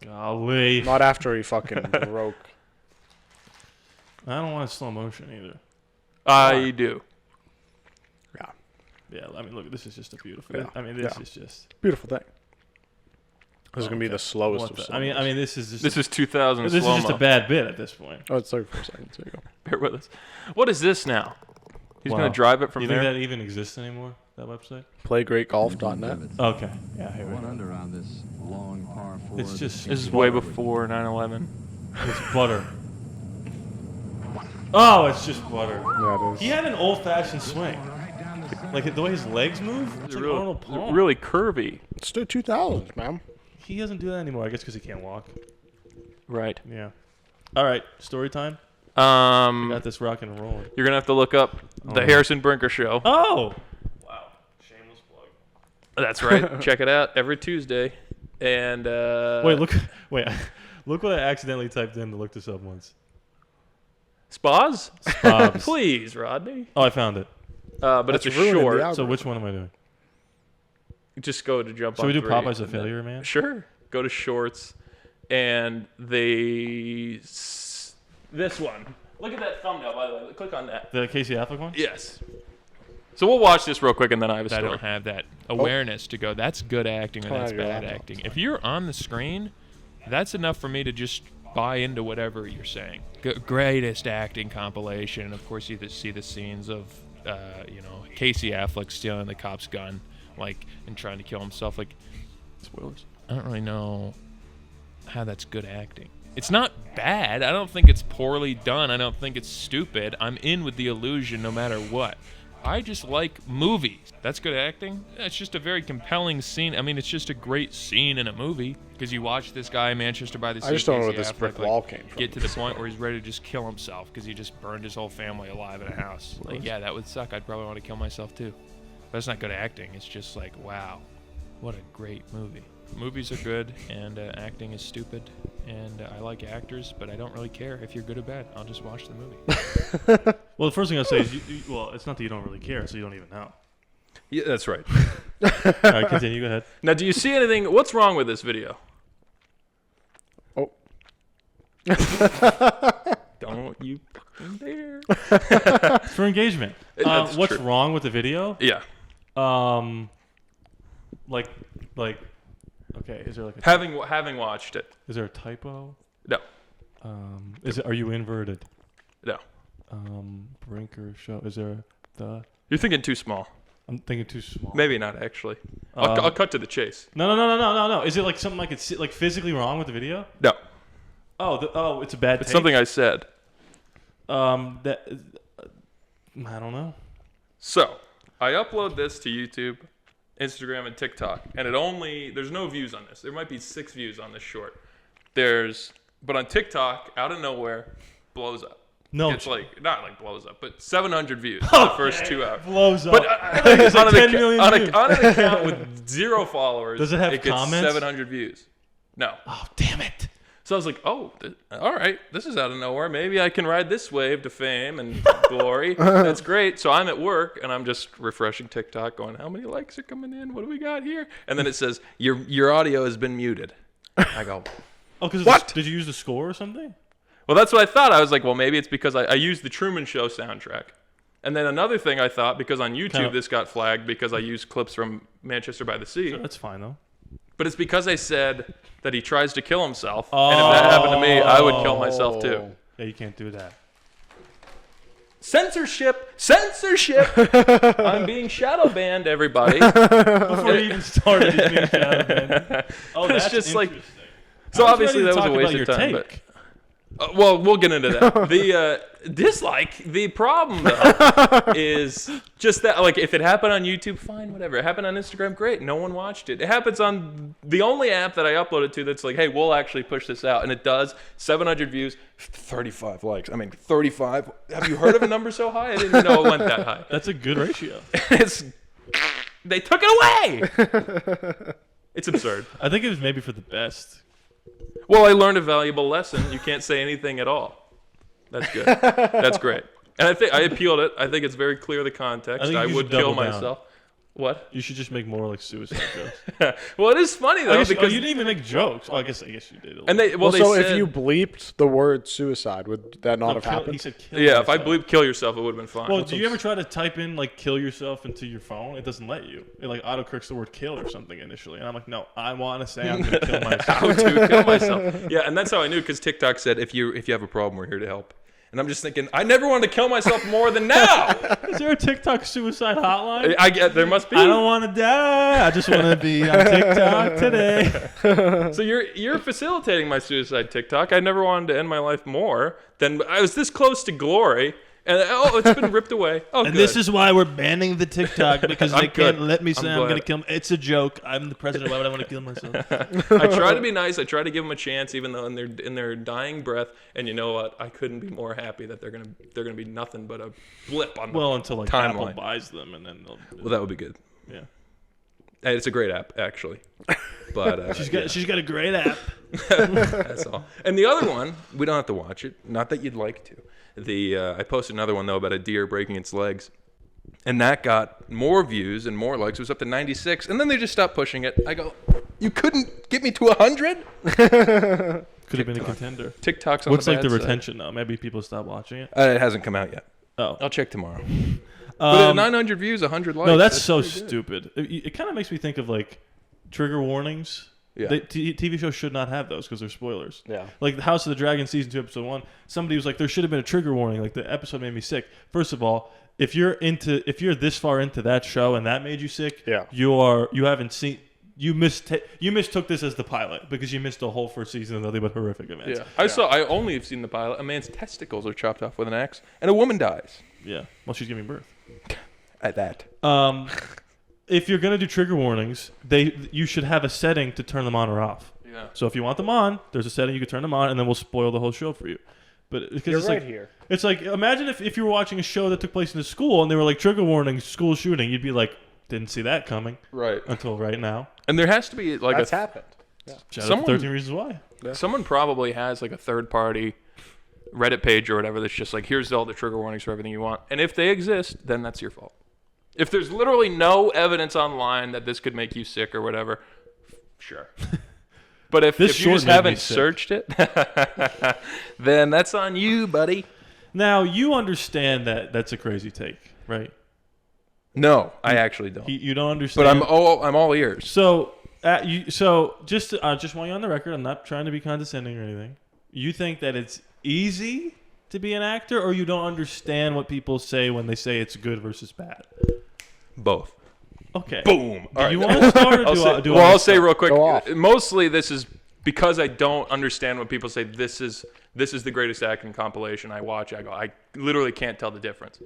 Golly. Not after he fucking broke. I don't want slow motion either. I do. Yeah. Yeah, I mean, look, this is just a beautiful. Yeah. I mean, this Yeah. is just. Beautiful thing. This is gonna be Okay. the slowest What of the- slow. I mean, this is just. This is 2000 This is slow-mo. just a bad bit at this point. Oh, it's 34 seconds. There you go. Bear with us. What is this now? He's Wow. going to drive it from you there? think that even exists anymore? That website? Playgreatgolf.net. Okay. Yeah. Here we One go. under on this long par 4. It's just. This is way before 9/11. It's butter. Oh, it's just butter. Yeah, it is. He had an old-fashioned swing. Like the way his legs move. It's like Arnold Palmer. Really curvy. It's the 2000s, man. He doesn't do that anymore. I guess because he can't walk. Right. Yeah. All right. Story time. Got this rocking and rolling. You're going to have to look up the Harrison Brinker Show. Oh. Wow. Shameless plug. That's right. Check it out every Tuesday. And Wait. Look what I accidentally typed in to look this up once. Spas? Spobs. Please, Rodney. Oh, I found it. But That's it's a ruining the short. algorithm. So which one am I doing? Just go to jump Should on we do 3, Popeye's a and then- failure, man? Sure. Go to shorts. And this one. Look at that thumbnail, by the way. Click on that. The Casey Affleck one? Yes. So we'll watch this real quick, and then I have a I story. don't have that awareness to go, that's good acting or Come on, that's your bad laptop. acting. If you're on the screen, that's enough for me to just buy into whatever you're saying. Greatest acting compilation. Of course, you see the scenes of, Casey Affleck stealing the cop's gun, and trying to kill himself. Spoilers. I don't really know how that's good acting. It's not bad. I don't think it's poorly done. I don't think it's stupid. I'm in with the illusion no matter what. I just like movies. That's good acting. It's just a very compelling scene. I mean, it's just a great scene in a movie because you watch this guy Manchester by the Sea. I just don't know where Casey this Affleck, brick wall came from. Get to the point where he's ready to just kill himself because he just burned his whole family alive in a house. Yeah, that would suck. I'd probably want to kill myself too. But it's not good acting. It's just like, wow, what a great movie. Movies are good, and acting is stupid, and I like actors, but I don't really care if you're good or bad. I'll just watch the movie. Well, the first thing I'll say is, it's not that you don't really care, so you don't even know. Yeah, that's right. All right, continue. Go ahead. Now, do you see anything? What's wrong with this video? Oh. Don't you fucking dare. For engagement. That's What's true. wrong with the video? Yeah. Like, okay, is there like a Having watched it. Is there a typo? No. Are you inverted? No. Brinker show. Is there the? You're thinking too small. I'm thinking too small. Maybe not actually. I'll cut to the chase. No. Is it like something I could see, like physically wrong with the video? No. Oh, it's a bad. It's take? something I said. I don't know. So I upload this to YouTube, Instagram, and TikTok, and there's no views on this. There might be 6 views on this short. But on TikTok, out of nowhere, blows up. No, it's like not like blows up, but 700 views in the first 2 hours. Blows up. But It's like 10 million views. on an account with 0 followers, does it have gets comments? 700 views. No. Oh, damn it. So I was like, all right, this is out of nowhere. Maybe I can ride this wave to fame and glory. That's great. So I'm at work, and I'm just refreshing TikTok going, how many likes are coming in? What do we got here? And then it says, your audio has been muted. I go, oh, because what? Did you use the score or something? Well, that's what I thought. I was like, well, maybe it's because I used the Truman Show soundtrack. And then another thing I thought, because on YouTube this got flagged because I used clips from Manchester by the Sea. Sure, that's fine, though. But it's because I said that he tries to kill himself. And if that happened to me, I would kill myself too. Yeah, you can't do that. Censorship! I'm being shadow banned, everybody. Before you even started, he's being shadow banned. Oh, that's it's just interesting. So obviously that was a waste of time. But, well, we'll get into that. The problem though is just that, like, if it happened on YouTube, fine, whatever. It happened on Instagram, great. No one watched it. It happens on the only app that I uploaded to that's like, hey, we'll actually push this out, and it does. 700 views, 35 likes. I mean, 35. Have you heard of a number so high? I didn't know it went that high. That's a good ratio. They took it away. It's absurd. I think it was maybe for the best. Well, I learned a valuable lesson. You can't say anything at all. That's good. That's great. And I think I appealed it. I think it's very clear the context. I would kill myself. What? You should just make more like suicide jokes. Well, it is funny though because you didn't even make jokes. Oh, I guess you did. And they so said, if you bleeped the word suicide, would that not have happened? He said kill yourself. If I bleeped kill yourself, it would have been fine. Well, do you ever try to type in like kill yourself into your phone? It doesn't let you. It like autocorrects the word kill or something initially, and I'm like, no, I want to say I'm gonna kill myself. How to kill myself? Yeah, and that's how I knew because TikTok said if you have a problem, we're here to help. And I'm just thinking, I never wanted to kill myself more than now. Is there a TikTok suicide hotline? I get there must be. I don't want to die. I just want to be on TikTok today. So you're facilitating my suicide TikTok. I never wanted to end my life more than I was this close to glory. And it's been ripped away. Oh, and good. this is why we're banning the TikTok because they can't let me say I'm going to kill. It's a joke. I'm the president. Why would I want to kill myself? I try to be nice. I try to give them a chance, even though in their dying breath. And you know what? I couldn't be more happy that they're gonna be nothing but a blip on the until like timeline. Apple buys them, and then they'll. Well, that would be good. Yeah. And it's a great app, actually. But she's got a great app. That's all. And the other one, we don't have to watch it. Not that you'd like to. I posted another one though about a deer breaking its legs, and that got more views and more likes. It was up to 96, and then they just stopped pushing it. I go, you couldn't get me to 100? Could have been a contender. TikTok's on What's the like the bad retention now? Maybe people stop watching it. It hasn't come out yet. Oh, I'll check tomorrow. But 900 views, 100 likes. No, that's so stupid. It kind of makes me think of like trigger warnings. Yeah. TV shows should not have those because they're spoilers. Yeah. Like the House of the Dragon season 2 episode 1. Somebody was like, there should have been a trigger warning. Like the episode made me sick. First of all, if you're this far into that show and that made you sick, yeah. You mistook this as the pilot because you missed a whole first season of nothing but horrific events. Yeah. I only have seen the pilot. A man's testicles are chopped off with an axe, and a woman dies. Yeah. Well, she's giving birth. At that. If you're gonna do trigger warnings, you should have a setting to turn them on or off. Yeah. So if you want them on, there's a setting you can turn them on, and then we'll spoil the whole show for you. But because it's like, here. It's like imagine if you were watching a show that took place in a school and they were like trigger warnings, school shooting, you'd be like, didn't see that coming. Right. Until right now. And there has to be like that's happened. Yeah. Shout out to 13 Reasons Why. Yeah. Someone probably has like a third party Reddit page or whatever that's just like, here's all the trigger warnings for everything you want. And if they exist, then that's your fault. If there's literally no evidence online that this could make you sick or whatever, sure. But if you just haven't searched it, then that's on you, buddy. Now, you understand that that's a crazy take, right? No, I actually don't. You don't understand. But I'm all ears. So, just while you're on the record, I'm not trying to be condescending or anything. You think that it's easy to be an actor, or you don't understand what people say when they say it's good versus bad? Both. Okay. Boom. Do you want to start or I'll say real quick. Mostly this is because I don't understand when people say this is the greatest acting compilation I watch. I go, I literally can't tell the difference.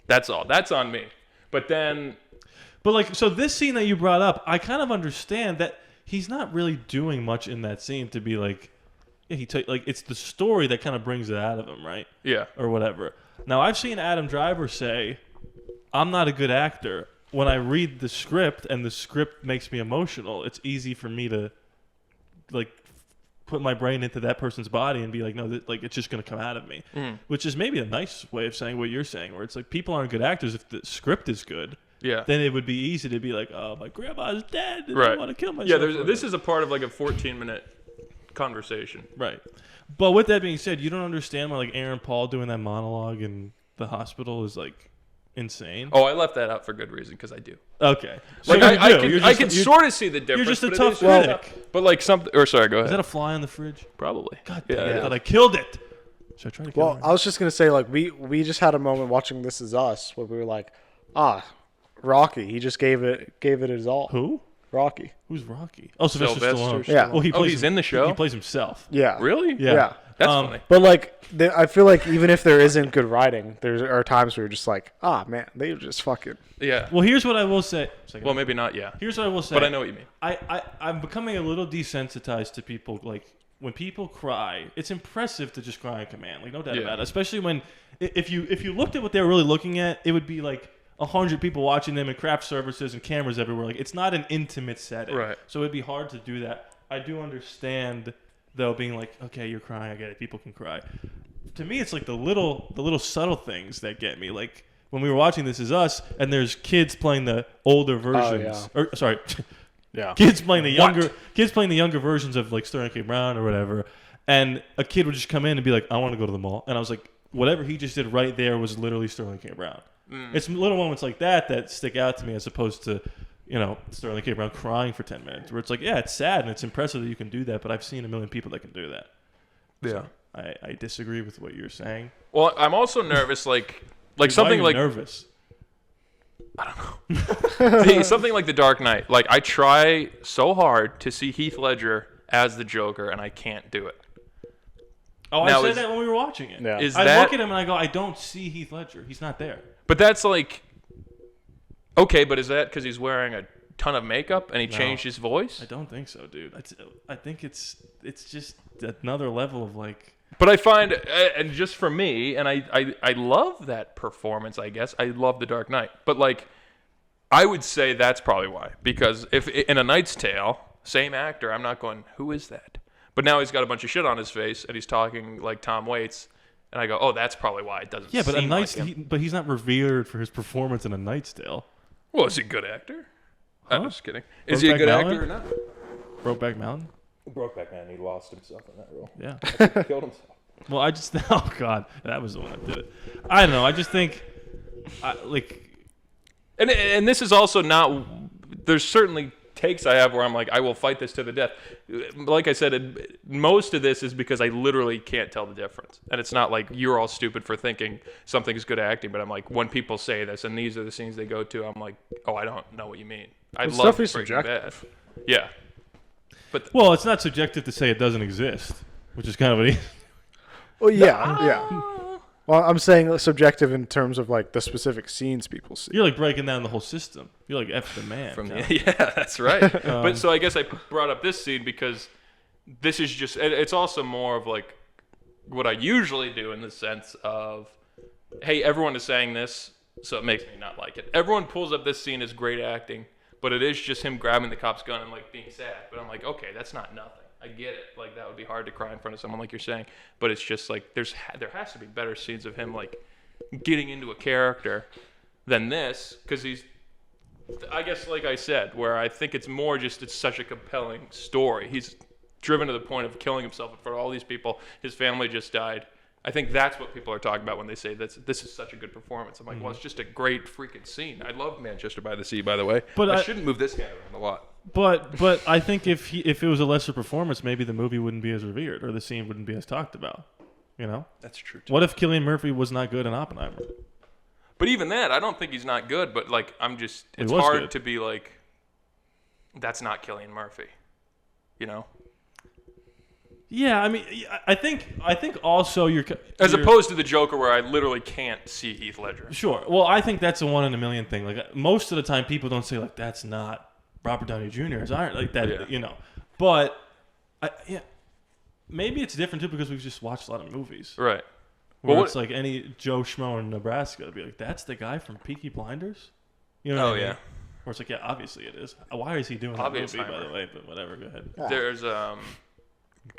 That's all. That's on me. But so this scene that you brought up, I kind of understand that he's not really doing much in that scene to be like, it's the story that kind of brings it out of him, right? Yeah. Or whatever. Now, I've seen Adam Driver say, I'm not a good actor. When I read the script and the script makes me emotional, it's easy for me to put my brain into that person's body and be like, no, it's just going to come out of me. Which is maybe a nice way of saying what you're saying, where it's like people aren't good actors if the script is good. Yeah. Then it would be easy to be like, oh, my grandma's dead and right. I want to kill myself. Yeah, this is a part of like a 14-minute conversation. Right. But with that being said, you don't understand why like Aaron Paul doing that monologue in the hospital is like insane. Oh, I left that out for good reason because I do. Okay. Like I can sort of see the difference. You're just a tough critic. But like something. Or sorry, go ahead. Is that a fly on the fridge? Probably. God damn it! I thought I killed it. Should I try to kill it? I was just gonna say like we just had a moment watching This Is Us where we were like, Rocky. He just gave it his all. Who? Rocky. Who's Rocky? Oh, Sylvester Stallone. Yeah. Well, he's in the show. He plays himself. Yeah. Really? Yeah. That's funny. But like, I feel like even if there isn't good writing, there are times where you're just like, man, they just fucking. Yeah. Well, here's what I will say. Well, maybe not. Yeah. Here's what I will say. But I know what you mean. I'm becoming a little desensitized to people. Like when people cry, it's impressive to just cry on command. Like no doubt about it. Especially when if you looked at what they were really looking at, it would be like 100 people watching them and craft services and cameras everywhere. Like it's not an intimate setting. Right. So it'd be hard to do that. I do understand though being like, okay, you're crying, I get it, people can cry. To me it's like the little subtle things that get me. Like when we were watching This Is Us and there's kids playing the older versions kids playing the younger versions of like Sterling K. Brown or whatever, and a kid would just come in and be like, I want to go to the mall, and I was like, whatever he just did right there was literally Sterling K. Brown. It's little moments like that stick out to me as opposed to, Sterling K. Brown crying for 10 minutes. Where it's like, yeah, it's sad and it's impressive that you can do that, but I've seen a million people that can do that. Yeah. So I disagree with what you're saying. Well, I'm also nervous, like something why are like you nervous. I don't know. See, something like The Dark Knight. Like I try so hard to see Heath Ledger as the Joker, and I can't do it. Oh, I said that when we were watching it. Yeah. I look at him and I go, I don't see Heath Ledger. He's not there. But that's like, okay, but is that because he's wearing a ton of makeup and he changed his voice? I don't think so, dude. I think it's just another level of like. But I find, and just for me, and I love that performance, I guess. I love The Dark Knight. But like, I would say that's probably why. Because if in A Knight's Tale, same actor, I'm not going, who is that? But now he's got a bunch of shit on his face and he's talking like Tom Waits. And I go, oh, that's probably why it doesn't. Yeah, but seem like him. but he's not revered for his performance in A Knight's Tale. Well, is he a good actor? Huh? I'm just kidding. Is he a good actor or not? Brokeback Mountain. Brokeback Man, he lost himself in that role. Yeah, killed himself. Well, oh god, that was the one that did it. I don't know. I just think, and this is also not. There's certainly takes I have where I'm like, I will fight this to the death. Like I said, most of this is because I literally can't tell the difference. And it's not like you're all stupid for thinking something's good acting, but I'm like, when people say this and these are the scenes they go to, I'm like, oh, I don't know what you mean. I love Breaking Bad. Yeah. But well, it's not subjective to say it doesn't exist, which is kind of what he. Well, yeah. Well, I'm saying subjective in terms of like the specific scenes people see. You're like breaking down the whole system. You're like F the man. Yeah, that's right. But so I guess I brought up this scene because this is just, it's also more of like what I usually do in the sense of, hey, everyone is saying this, so it makes me not like it. Everyone pulls up this scene as great acting, but it is just him grabbing the cop's gun and like being sad. But I'm like, okay, that's not nothing. I get it. Like that would be hard to cry in front of someone like you're saying, but it's just like there has to be better scenes of him like getting into a character than this, because he's, I guess like I said, where I think it's more just it's such a compelling story. He's driven to the point of killing himself in front of all these people. His family just died. I think that's what people are talking about when they say this is such a good performance. I'm like, well, it's just a great freaking scene. I love Manchester by the Sea, by the way. But I shouldn't move this hand around a lot. But I think if it was a lesser performance, maybe the movie wouldn't be as revered or the scene wouldn't be as talked about. You know? That's true, too. What if Cillian Murphy was not good in Oppenheimer? But even that, I don't think he's not good. But like, it's was hard good. to be like, that's not Cillian Murphy. You know? Yeah, I mean, I think also you're as opposed to the Joker, where I literally can't see Heath Ledger. Sure. Well, I think that's a 1 in a million thing. Like most of the time, people don't say like that's not Robert Downey Jr. as Iron like that. Yeah. You know, but maybe it's different too because we've just watched a lot of movies. Right. Where it's like any Joe Schmo in Nebraska would be like, that's the guy from Peaky Blinders? You know what I mean? Yeah. Where it's like, yeah, obviously it is. Why is he doing that movie, by the way? But whatever, go ahead. There's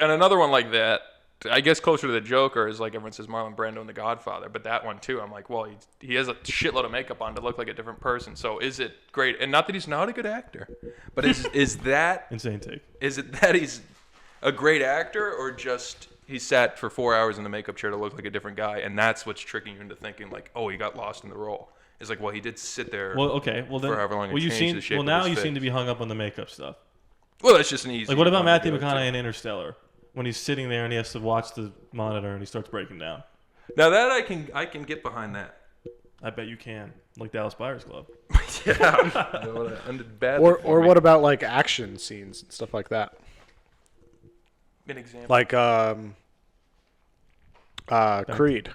and another one like that, I guess closer to the Joker is like everyone says Marlon Brando in The Godfather, but that one too, I'm like, well, he has a shitload of makeup on to look like a different person. So is it great? And not that he's not a good actor, but is that insane take? Is it that he's a great actor, or just he sat for 4 hours in the makeup chair to look like a different guy, and that's what's tricking you into thinking like, oh, he got lost in the role? It's like, well, he did sit there. Well, okay, well then, for however long. Well, you seem now you seem to be hung up on the makeup stuff. Well, that's just an easy. Like, what about Matthew McConaughey in Interstellar when he's sitting there and he has to watch the monitor and he starts breaking down? Now that I can get behind that. I bet you can, like Dallas Buyers Club. Yeah. Or what about like action scenes and stuff like that? An example. Like Creed,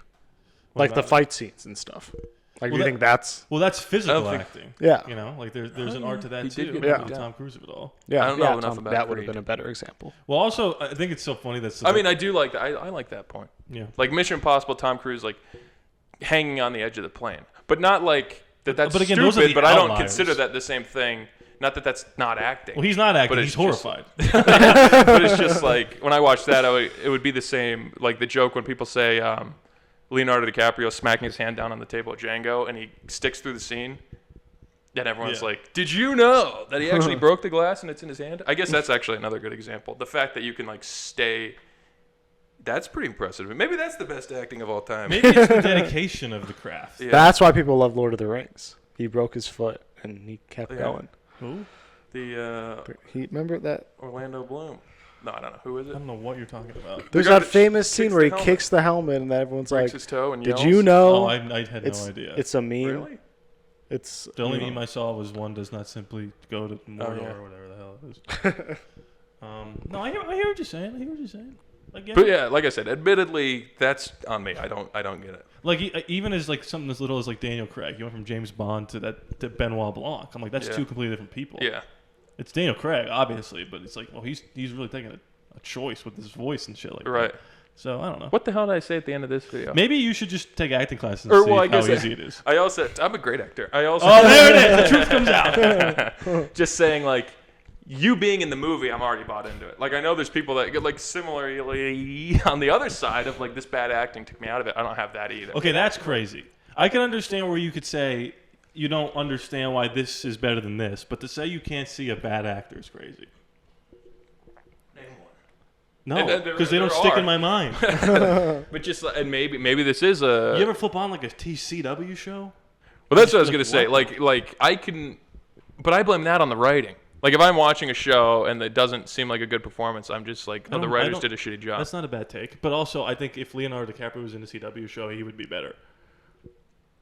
like the fight scenes and stuff. Like, do you think that's... Well, that's physical acting. Yeah. You know, like there's an art to that too. Yeah. Tom Cruise of it all. Yeah, I don't know enough about that. Would have Creed. been a better example. Well, also, I think it's so funny that... I mean, I do like that. I like that point. Yeah. Like Mission Impossible, Tom Cruise, like hanging on the edge of the plane, but not like that's but again, stupid. those are the but I don't outliers. consider that the same thing. Not that that's not acting. Well, he's not acting. But He's horrified. But it's just like when I watch that, it would be the same. Like the joke when people say Leonardo DiCaprio smacking his hand down on the table at Django, and he sticks through the scene. And everyone's like, "Did you know that he actually broke the glass and it's in his hand?" I guess that's actually another good example. The fact that you can like stay. That's pretty impressive. Maybe that's the best acting of all time. Maybe it's the dedication of the craft. Yeah. That's why people love Lord of the Rings. He broke his foot and he kept going. Who? He remember that? Orlando Bloom. No, I don't know. Who is it? I don't know what you're talking about. There's that famous scene where he kicks the helmet and everyone's breaks like, his toe and "Did yells? you know?" Oh, I had no idea. It's a meme. Really? It's the only meme I saw was one does not simply go to Mordor or whatever the hell it is. No, I hear what you're saying. But yeah, like I said, admittedly, that's on me. I don't get it. Like even as like something as little as like Daniel Craig, he went from James Bond to Benoit Blanc. I'm like, that's two completely different people. Yeah, it's Daniel Craig, obviously, but it's like, well, he's really taking a choice with his voice and shit like right. that. So I don't know. What the hell did I say at the end of this video? Maybe you should just take acting classes and see how easy it is. I'm a great actor. I'm there it is. The truth comes out. Just saying, like. You being in the movie, I'm already bought into it. Like, I know there's people that get, like, similarly on the other side of, like, this bad acting took me out of it. I don't have that either. Okay, that's crazy. I can understand where you could say you don't understand why this is better than this, but to say you can't see a bad actor is crazy. Name one. No, because they don't stick in my mind. But just, and maybe this is a... You ever flip on, like, a TCW show? Well, that's what I was going to say. Like, I can... But I blame that on the writing. Like, if I'm watching a show and it doesn't seem like a good performance, I'm just like, oh, the writers did a shitty job. That's not a bad take. But also, I think if Leonardo DiCaprio was in a CW show, he would be better.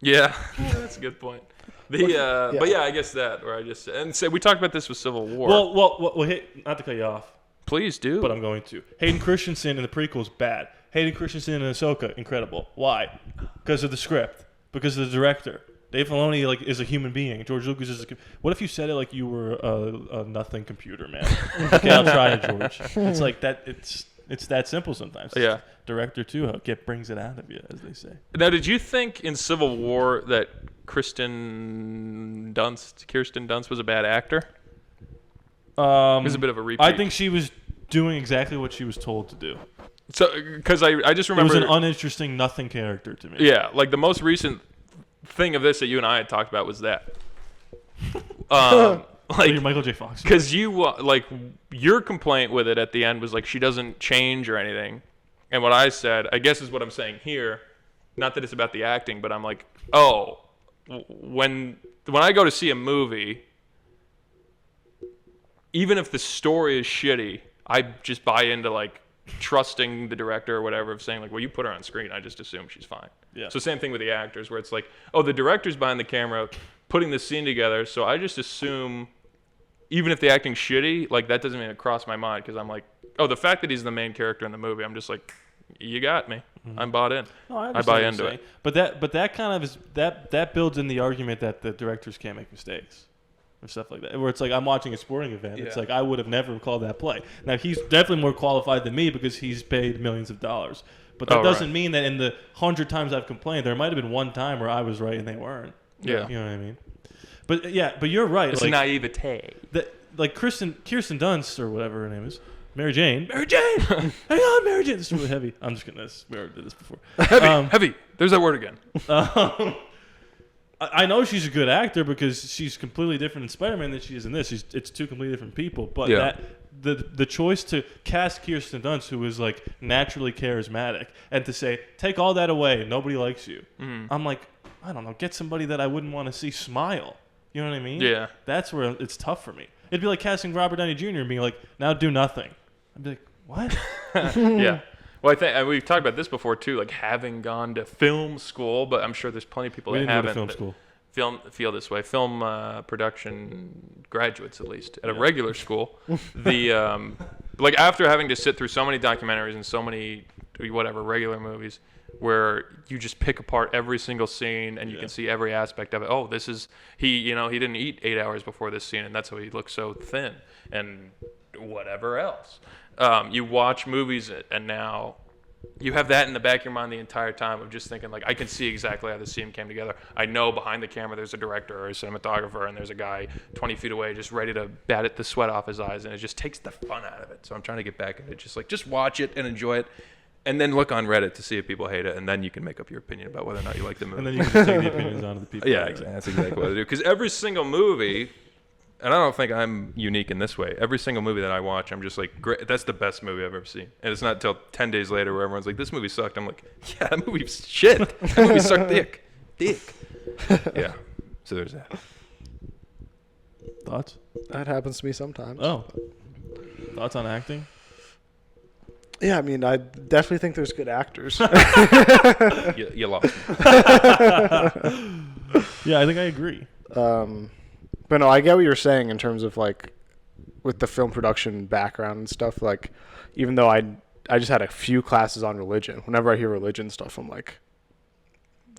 Yeah, that's a good point. But yeah, I guess that, where I just... And say, we talked about this with Civil War. Well, hey, not to cut you off. Please do. But I'm going to. Hayden Christensen in the prequel's bad. Hayden Christensen in Ahsoka, incredible. Why? Because of the script. Because of the director. Dave Filoni is a human being. George Lucas is what if you said it like you were a nothing computer, man? Okay, I'll try it, George. It's like that. It's that simple sometimes. Yeah. Director too brings it out of you, as they say. Now, did you think in Civil War that Kirsten Dunst was a bad actor? It was a bit of a repeat. I think she was doing exactly what she was told to do. So, because I just remember it was an uninteresting nothing character to me. Yeah, like the most recent thing of this that you and I had talked about was that. Like you're Michael J. Fox. Because you like your complaint with it at the end was like she doesn't change or anything, And what I said, I guess is what I'm saying here, not that it's about the acting, but I'm like, oh, when I go to see a movie, even if the story is shitty, I just buy into like trusting the director or whatever of saying like, well, you put her on screen, I just assume she's fine. Yeah. So same thing with the actors, where it's like, oh, the director's behind the camera putting this scene together, so I just assume, even if the acting's shitty, like that doesn't even cross my mind, because I'm like, oh, the fact that he's the main character in the movie, I'm just like, you got me. I'm bought in. No, I buy into it. But that kind of is that builds in the argument that the directors can't make mistakes or stuff like that. Where it's like, I'm watching a sporting event. It's like, I would have never called that play. Now, he's definitely more qualified than me because he's paid millions of dollars. But that doesn't mean that in the 100 times I've complained, there might have been one time where I was right and they weren't. Yeah. You know what I mean? But you're right. It's like, naivete. Like Kirsten Dunst or whatever her name is. Mary Jane. Hang on, Mary Jane. This is really heavy. I'm just gonna. We already did this before. Heavy. There's that word again. I know she's a good actor because she's completely different in Spider-Man than she is in this. It's two completely different people. But the choice to cast Kirsten Dunst, who is like naturally charismatic, and to say take all that away, nobody likes you. I'm like, I don't know. Get somebody that I wouldn't want to see smile. You know what I mean? Yeah. That's where it's tough for me. It'd be like casting Robert Downey Jr. and being like, now do nothing. I'd be like, what? Yeah. Well, I think and we've talked about this before too, like having gone to film school, but I'm sure there's plenty of people that haven't. Film school. Feel this way. Film production graduates, at least at a regular school. The like after having to sit through so many documentaries and so many whatever regular movies, where you just pick apart every single scene and you can see every aspect of it. Oh, this is he didn't eat 8 hours before this scene and that's why he looks so thin and whatever else. You watch movies and now you have that in the back of your mind the entire time of just thinking like, I can see exactly how the scene came together. I know behind the camera there's a director or a cinematographer and there's a guy 20 feet away just ready to bat at the sweat off his eyes, and it just takes the fun out of it. So I'm trying to get back at it. Just watch it and enjoy it. And then look on Reddit to see if people hate it, and then you can make up your opinion about whether or not you like the movie. And then you can take the opinions on to the people. Yeah, exactly. That's exactly what I do. Because every single movie, and I don't think I'm unique in this way, every single movie that I watch, I'm just like, great, that's the best movie I've ever seen. And it's not until 10 days later where everyone's like, this movie sucked. I'm like, yeah, that movie's shit. That movie sucked dick. Yeah. So there's that. Thoughts? That happens to me sometimes. Oh. Thoughts on acting? Yeah, I mean, I definitely think there's good actors. You lost me. Yeah, I think I agree. But no, I get what you're saying in terms of like with the film production background and stuff. Like, even though I just had a few classes on religion, whenever I hear religion stuff, I'm like,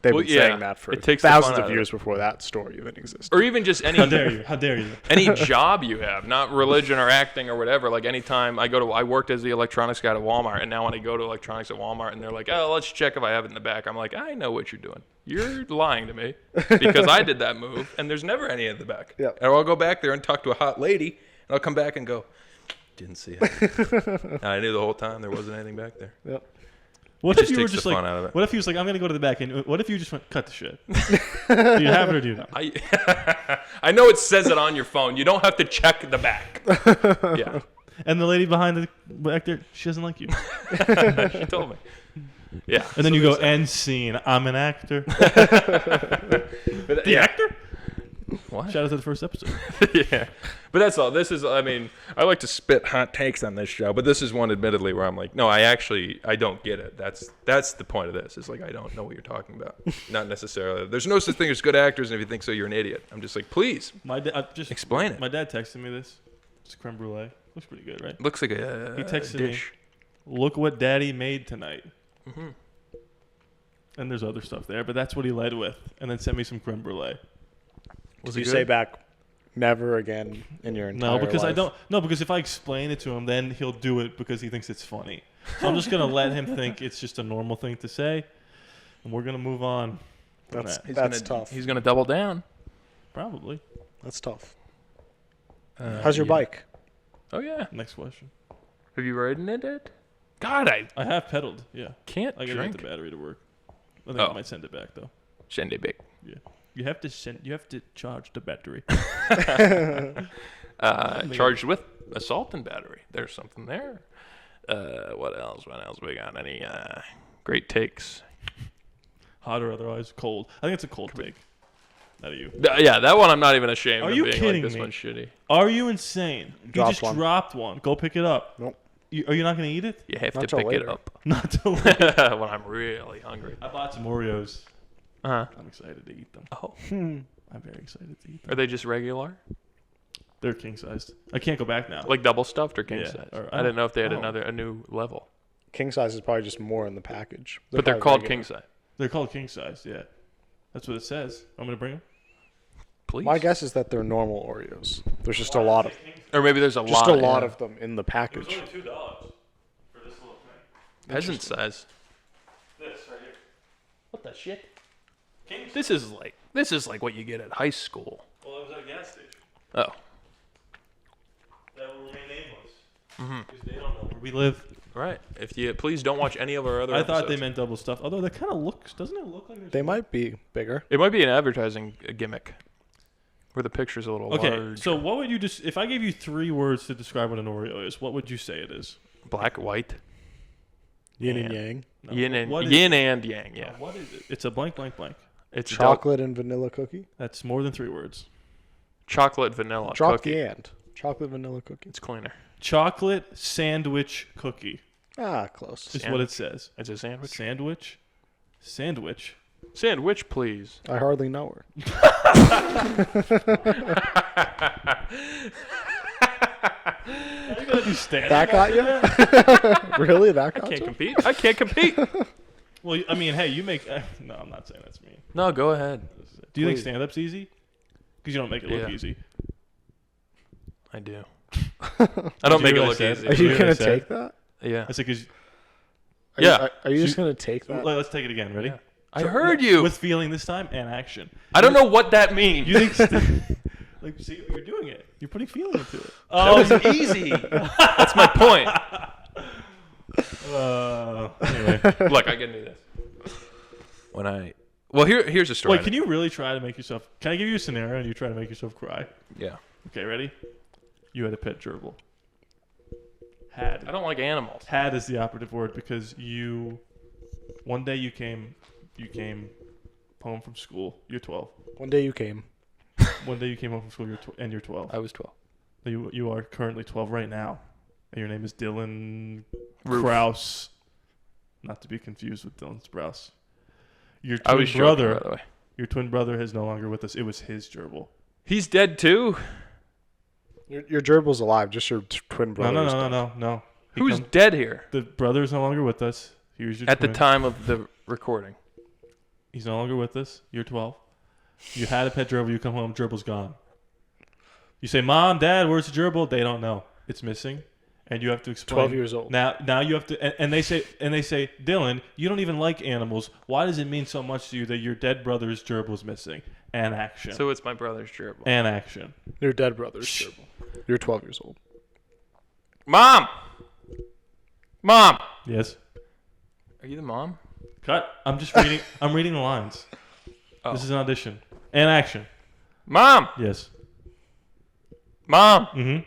they've been saying that for thousands of years before that story even existed. Or even just any. How dare you? Any job you have, not religion or acting or whatever. Like anytime I worked as the electronics guy at Walmart, and now when I go to electronics at Walmart and they're like, oh, let's check if I have it in the back, I'm like, I know what you're doing. You're lying to me because I did that move, and there's never any in the back. Yep. And I'll go back there and talk to a hot lady, and I'll come back and go, didn't see it. And I knew the whole time there wasn't anything back there. Yep. What if you were just like, what if he was like, I'm going to go to the back, and what if you just went, cut the shit? Do you have it or do you not? I know it says it on your phone. You don't have to check the back. Yeah. And the lady behind the back there, she doesn't like you. She told me. Yeah. And then you go, end scene. I'm an actor. But, the actor? What? Shout out to the first episode. Yeah. But that's all. This is, I mean, I like to spit hot takes on this show, but this is one admittedly where I'm like, no, I don't get it. That's the point of this. It's like, I don't know what you're talking about. Not necessarily. There's no such thing as good actors, and if you think so, you're an idiot. I'm just like, please, explain it. My dad texted me this. It's creme brulee. Looks pretty good, right? Looks like a He texted dish. me, look what daddy made tonight. Mm-hmm. And there's other stuff there, but that's what he led with. And then sent me some creme brulee. Did you say back, never again in your entire life? No, because if I explain it to him, then he'll do it because he thinks it's funny. So I'm just going to let him think it's just a normal thing to say, and we're going to move on. That's tough. He's going to double down. Probably. That's tough. How's your bike? Oh, yeah. Next question. Have you ridden it? God, I have pedaled, yeah. Can't I got to drink. get the battery to work. I think I might send it back, though. Send it back. Yeah. You have to charge the battery. Charged with assault and battery. There's something there. What else? What else we got? Any great takes? Hot or otherwise, cold. I think it's a cold take. Out of you. Yeah, that one I'm not even ashamed Are of you being kidding like this me? one's shitty. Are you insane? Dropped You just one. dropped one. Go pick it up. Nope. Are you not going to eat it? You have Not to till pick later. it up Not till later. when I'm really hungry. I bought some Oreos. Uh-huh. I'm excited to eat them. Oh. I'm very excited to eat them. Are they just regular? They're king sized. I can't go back now. Like double stuffed or king Yeah, size? or- I didn't know if they had oh. a new level. King size is probably just more in the package. But they're probably called regular. king size. They're called king size. Yeah, that's what it says. I'm gonna bring them. Please. My guess is that they're normal Oreos. There's just a lot of Or maybe there's a just lot. a lot yeah. of them in the package. $2 for this little thing. Peasant size. This right here. What the shit? King. This is like what you get at high school. Well, it was at a gas station. Oh. That will remain nameless. Because they don't know where we live. Right. If you please don't watch any of our other I thought they episodes. meant double stuff. Although that kind of looks, doesn't it look like there's They might be bigger. It might be an advertising gimmick. Where the picture's a little Okay, large. so what would you just if I gave you 3 words to describe what an Oreo is? What would you say it is? Black, white, Yin Yeah. and yang. No, yin and what is yin it? and yang. Yeah. What is it? It's a blank, blank, blank. It's Chocolate and vanilla cookie. That's more than 3 words. chocolate vanilla Drop cookie. the and. Chocolate vanilla cookie. It's cleaner. Chocolate sandwich cookie Ah, close. is what it says. It's a sandwich. Sandwich. Sandwich, please. I hardly know her. You gotta do stand. That got you? Really? That got Can't you? compete. I can't compete. Well, I mean, hey, you make. No, I'm not saying that's mean. No, go ahead. Do you think Please. stand-up's easy? Because you don't make it look Yeah. easy. I do. I don't make it hear what I look said? easy. Are you you hear what gonna I said? take that? Yeah. I said because. Yeah. Are you just gonna take that? Let's take it again. Ready? Yeah. I heard you. With feeling this time and action. I don't know what that means. You think? Like, see, you're doing it. You're putting feeling into it. That was easy. That's my point. Anyway. Look, I can do this. Well, here's a story. Wait, can you really try to make yourself? Can I give you a scenario and you try to make yourself cry? Yeah. Okay, ready? You had a pet gerbil. I don't like animals. Had is the operative word because one day you came home from school. You're 12. One day you came. One day you came home from school. And you're 12. I was 12. You are currently 12 right now, and your name is Dylan Roof. Kraus. Not to be confused with Dylan Sprouse. Your I twin was joking, brother. by the way. Your twin brother is no longer with us. It was his gerbil. He's dead too. Your gerbil's alive. Just your twin brother. No. Who's dead here? The brother is no longer with us. Here's your At the twin. time of the recording. He's no longer with us. You're 12. You had a pet gerbil. You come home. Gerbil's gone. You say, "Mom, Dad, where's the gerbil?" They don't know. It's missing, and you have to explain. 12 years old. Now you have to, and they say, Dylan, you don't even like animals. Why does it mean so much to you that your dead brother's gerbil's missing? And action. So it's my brother's gerbil. And action. Your dead brother's gerbil. You're 12 years old. Mom! Yes. Are you the mom? Cut. I'm just reading. I'm reading the lines. Oh. This is an audition. And action. Mom! Yes. Mom! Mm-hmm.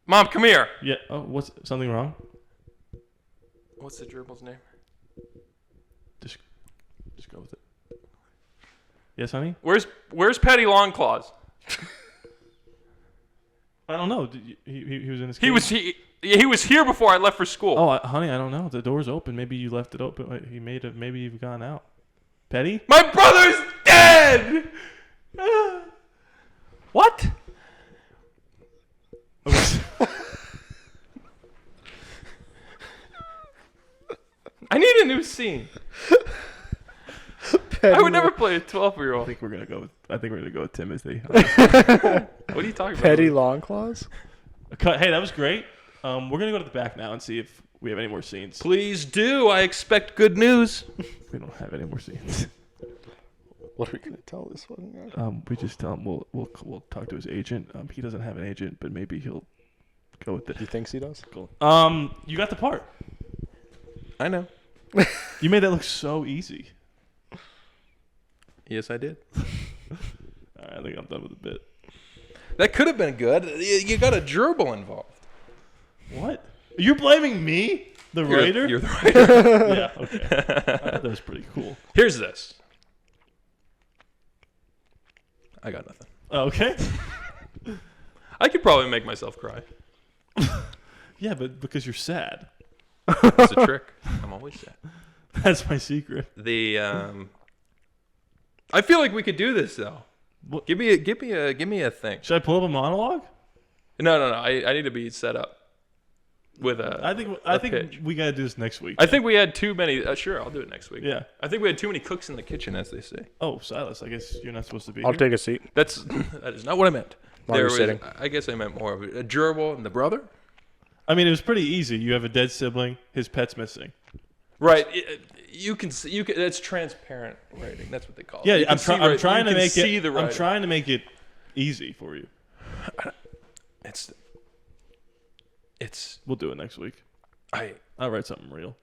Mom, come here. Yeah. Oh, what's something wrong? What's the gerbil's name? Just go with it. Yes, honey. Where's Patty Longclaws? I don't know. He was in his. He was here before I left for school. Oh, honey, I don't know. The door's open. Maybe you left it open. Maybe you've gone out. Petty? My brother's dead. What? I need a new scene. I would never play a 12-year-old. I think we're gonna go with Timothy. What are you talking about? Petty Longclaws? Cut. Hey, that was great. We're gonna go to the back now and see if we have any more scenes. Please do. I expect good news. We don't have any more scenes. What are we gonna tell this fucking guy? We just tell him we'll talk to his agent. He doesn't have an agent, but maybe he'll go with it. He thinks he does? Cool. You got the part. I know. You made that look so easy. Yes, I did. All right, I think I'm done with the bit. That could have been good. You got a gerbil involved. What? You're blaming me, the writer? You're the writer. Yeah, okay. That was pretty cool. Here's this. I got nothing. Okay. I could probably make myself cry. Yeah, but because you're sad. It's a trick. I'm always sad. That's my secret. I feel like we could do this though. What? Give me a thing. Should I pull up a monologue? No. I need to be set up with a. I think pitch. we gotta do this next week. I think we had too many. Sure, I'll do it next week. Yeah. I think we had too many cooks in the kitchen, as they say. Oh, Silas, I guess you're not supposed to be I'll here. take a seat. That is not what I meant. While you're sitting. I guess I meant more of a gerbil and the brother. I mean, it was pretty easy. You have a dead sibling. His pet's missing. Right. You can see. That's transparent writing. That's what they call it. Yeah, You I'm can trying to make see it. the I'm writing. trying to make it easy for you. It's. We'll do it next week. I'll write something real.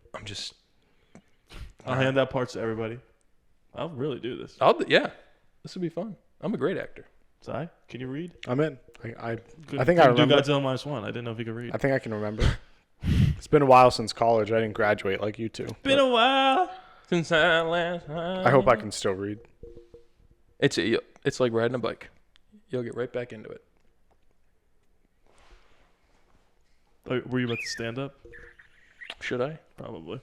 I'll hand out parts to everybody. I'll really do this. Yeah. This would be fun. I'm a great actor. Sai, can you read? I'm in. I Couldn't think I do remember. Godzilla -1. I didn't know if he could read. I think I can remember. It's been a while since college. I didn't graduate like you two. Been a while. Since I last. I hope I can still read. It's like riding a bike. You'll get right back into it. Oh, were you about to stand up? Should I? Probably.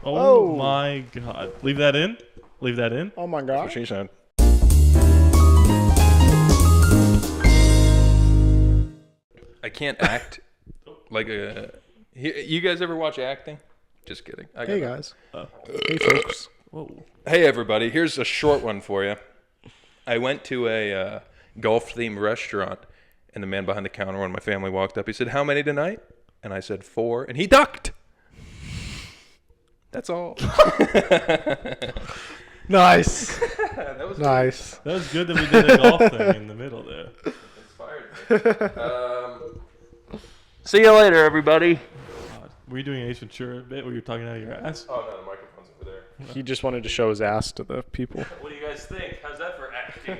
Oh my god. Leave that in? Leave that in? Oh my god. She said. I can't act like a. You guys ever watch acting? Just kidding. Hey guys. Hey folks. Whoa. Hey everybody. Here's a short one for you. I went to a golf-themed restaurant, and the man behind the counter, when my family walked up, he said, "How many tonight?" And I said, 4, and he ducked. That's all. Nice. That was nice. That was good that we did a golf thing in the middle there. Inspired me. See you later, everybody. God. Were you doing an Ace Ventura bit where you were talking out of your ass? Oh no, the microphone's over there. He just wanted to show his ass to the people. What do you guys think? How's that for acting?